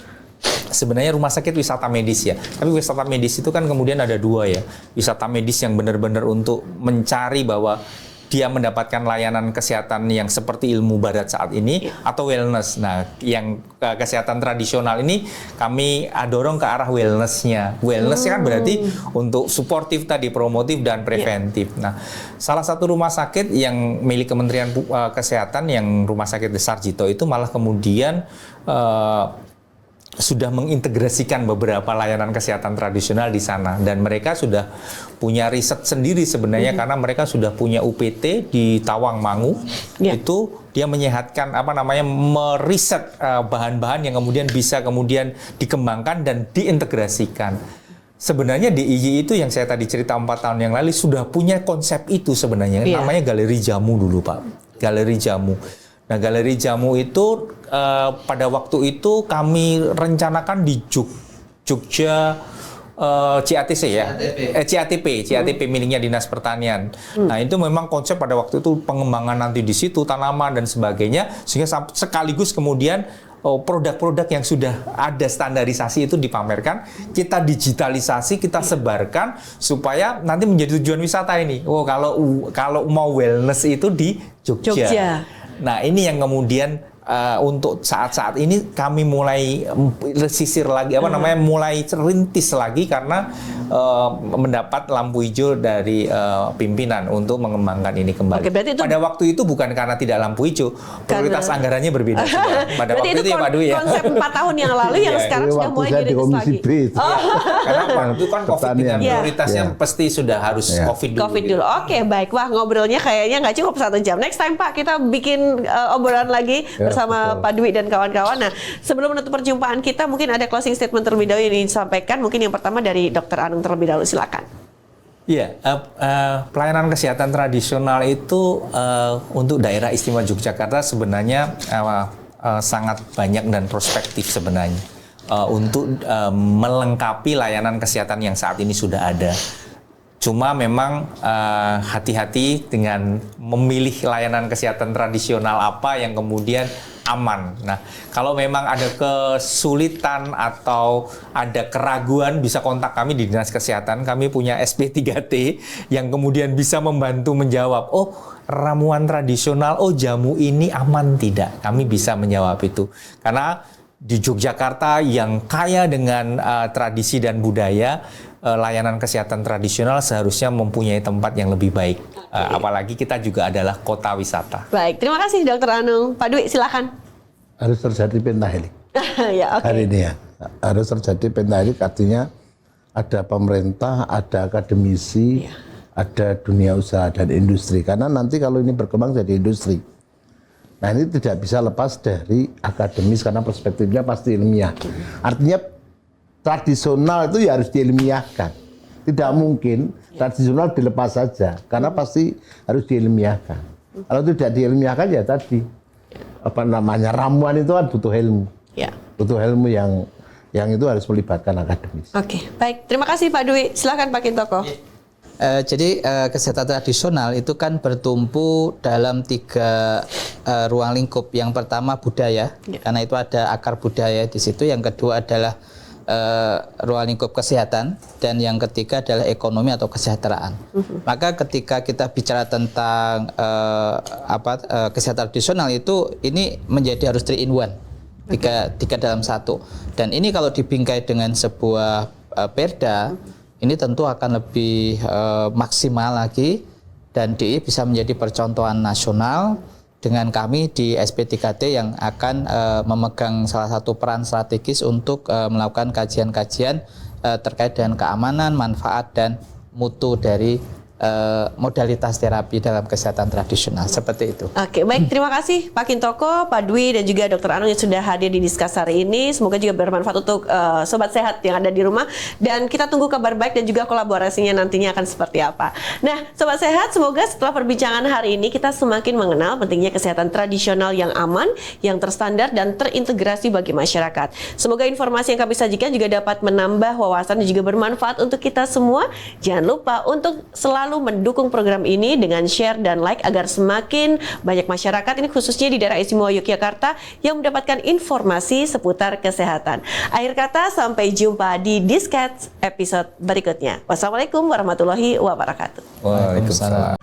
Speaker 1: rumah sakit wisata medis ya. Tapi wisata medis itu kan kemudian ada 2 ya. Wisata medis yang benar-benar untuk mencari bahwa dia mendapatkan layanan kesehatan yang seperti ilmu barat saat ini atau wellness. Nah, yang kesehatan tradisional ini kami dorong ke arah wellness-nya. Wellness kan berarti untuk suportif tadi, promotif dan preventif. Nah, salah satu rumah sakit yang milik Kementerian Kesehatan yang Rumah Sakit Sarjito itu malah kemudian sudah mengintegrasikan beberapa layanan kesehatan tradisional di sana dan mereka sudah punya riset sendiri sebenarnya karena mereka sudah punya UPT di Tawangmangu. Itu dia menyehatkan meriset bahan-bahan yang kemudian bisa dikembangkan dan diintegrasikan. Sebenarnya DIY itu yang saya tadi cerita 4 tahun yang lalu sudah punya konsep itu sebenarnya. Namanya galeri jamu dulu Pak. Galeri jamu. Nah, galeri jamu itu pada waktu itu kami rencanakan di Jogja CATC ya, CATP miliknya Dinas Pertanian. Nah, itu memang konsep pada waktu itu pengembangan nanti di situ tanaman dan sebagainya, sehingga sekaligus kemudian produk-produk yang sudah ada standarisasi itu dipamerkan, kita digitalisasi, kita sebarkan supaya nanti menjadi tujuan wisata ini. Kalau mau wellness itu di Jogja. Nah, ini yang kemudian untuk saat-saat ini kami mulai sisir lagi mulai rintis lagi karena mendapat lampu hijau dari pimpinan untuk mengembangkan ini kembali. Pada waktu itu bukan karena tidak lampu hijau, prioritas anggarannya berbeda. Pada waktu itu ya Pak Dwi ya.
Speaker 10: Konsep 4 tahun yang lalu yang sekarang sudah mulai dirilis lagi.
Speaker 1: Karena waktu itu kan COVID dengan prioritasnya pasti sudah harus COVID dulu.
Speaker 10: Oke, baik. Wah, ngobrolnya kayaknya nggak cukup 1 jam. Next time Pak, kita bikin obrolan lagi bersama Pak Dwi dan kawan-kawan. Nah, sebelum menutup perjumpaan kita, mungkin ada closing statement terlebih dahulu yang disampaikan. Mungkin yang pertama dari Dr. Anung terlebih dahulu, silakan.
Speaker 1: Iya, pelayanan kesehatan tradisional itu untuk daerah istimewa Yogyakarta sebenarnya sangat banyak dan prospektif sebenarnya untuk melengkapi layanan kesehatan yang saat ini sudah ada. Cuma memang hati-hati dengan memilih layanan kesehatan tradisional apa yang kemudian aman. Nah, kalau memang ada kesulitan atau ada keraguan, bisa kontak kami di Dinas Kesehatan. Kami punya SP3T yang kemudian bisa membantu menjawab, oh ramuan tradisional, oh jamu ini aman tidak? Kami bisa menjawab itu. Karena di Yogyakarta yang kaya dengan tradisi dan budaya, layanan kesehatan tradisional seharusnya mempunyai tempat yang lebih baik. Apalagi kita juga adalah kota wisata.
Speaker 10: Baik, terima kasih Dokter Anung. Pak Dwi, silakan.
Speaker 2: Harus terjadi pentahelik.
Speaker 10: Ya, oke.
Speaker 2: Hari ini ya, harus terjadi pentahelik, artinya ada pemerintah, ada akademisi, ada dunia usaha dan industri. Karena nanti kalau ini berkembang jadi industri, nah ini tidak bisa lepas dari akademis karena perspektifnya pasti ilmiah. Artinya tradisional itu ya harus diilmiahkan. Tidak mungkin tradisional dilepas saja karena pasti harus diilmiahkan. Kalau tidak diilmiahkan ya tadi ramuan itu kan butuh ilmu.
Speaker 10: Ya.
Speaker 2: Butuh ilmu yang itu harus melibatkan akademis.
Speaker 10: Oke, baik. Terima kasih Pak Dwi. Silakan Pak Kintoko.
Speaker 3: Jadi kesehatan tradisional itu kan bertumpu dalam 3 ruang lingkup. Yang pertama budaya, karena itu ada akar budaya di situ. Yang kedua adalah ruang lingkup kesehatan, dan yang ketiga adalah ekonomi atau kesejahteraan. Maka ketika kita bicara tentang kesehatan tradisional itu ini menjadi harus 3 in 1, tiga dalam satu. Dan ini kalau dibingkai dengan sebuah perda, ini tentu akan lebih maksimal lagi, dan DI bisa menjadi percontohan nasional dengan kami di SP3T yang akan memegang salah satu peran strategis untuk melakukan kajian-kajian terkait dengan keamanan, manfaat, dan mutu dari modalitas terapi dalam kesehatan tradisional, seperti itu.
Speaker 10: Oke, baik, terima kasih Pak Kintoko, Pak Dwi, dan juga Dokter Anung yang sudah hadir di Discuss hari ini. Semoga juga bermanfaat untuk sobat sehat yang ada di rumah, dan kita tunggu kabar baik dan juga kolaborasinya nantinya akan seperti apa. Nah, sobat sehat, semoga setelah perbincangan hari ini kita semakin mengenal pentingnya kesehatan tradisional yang aman, yang terstandar dan terintegrasi bagi masyarakat. Semoga informasi yang kami sajikan juga dapat menambah wawasan dan juga bermanfaat untuk kita semua. Jangan lupa untuk selalu mendukung program ini dengan share dan like agar semakin banyak masyarakat, ini khususnya di daerah istimewa Yogyakarta, yang mendapatkan informasi seputar kesehatan. Akhir kata, sampai jumpa di Discuss episode berikutnya. Wassalamualaikum warahmatullahi wabarakatuh.
Speaker 1: Waalaikumsalam.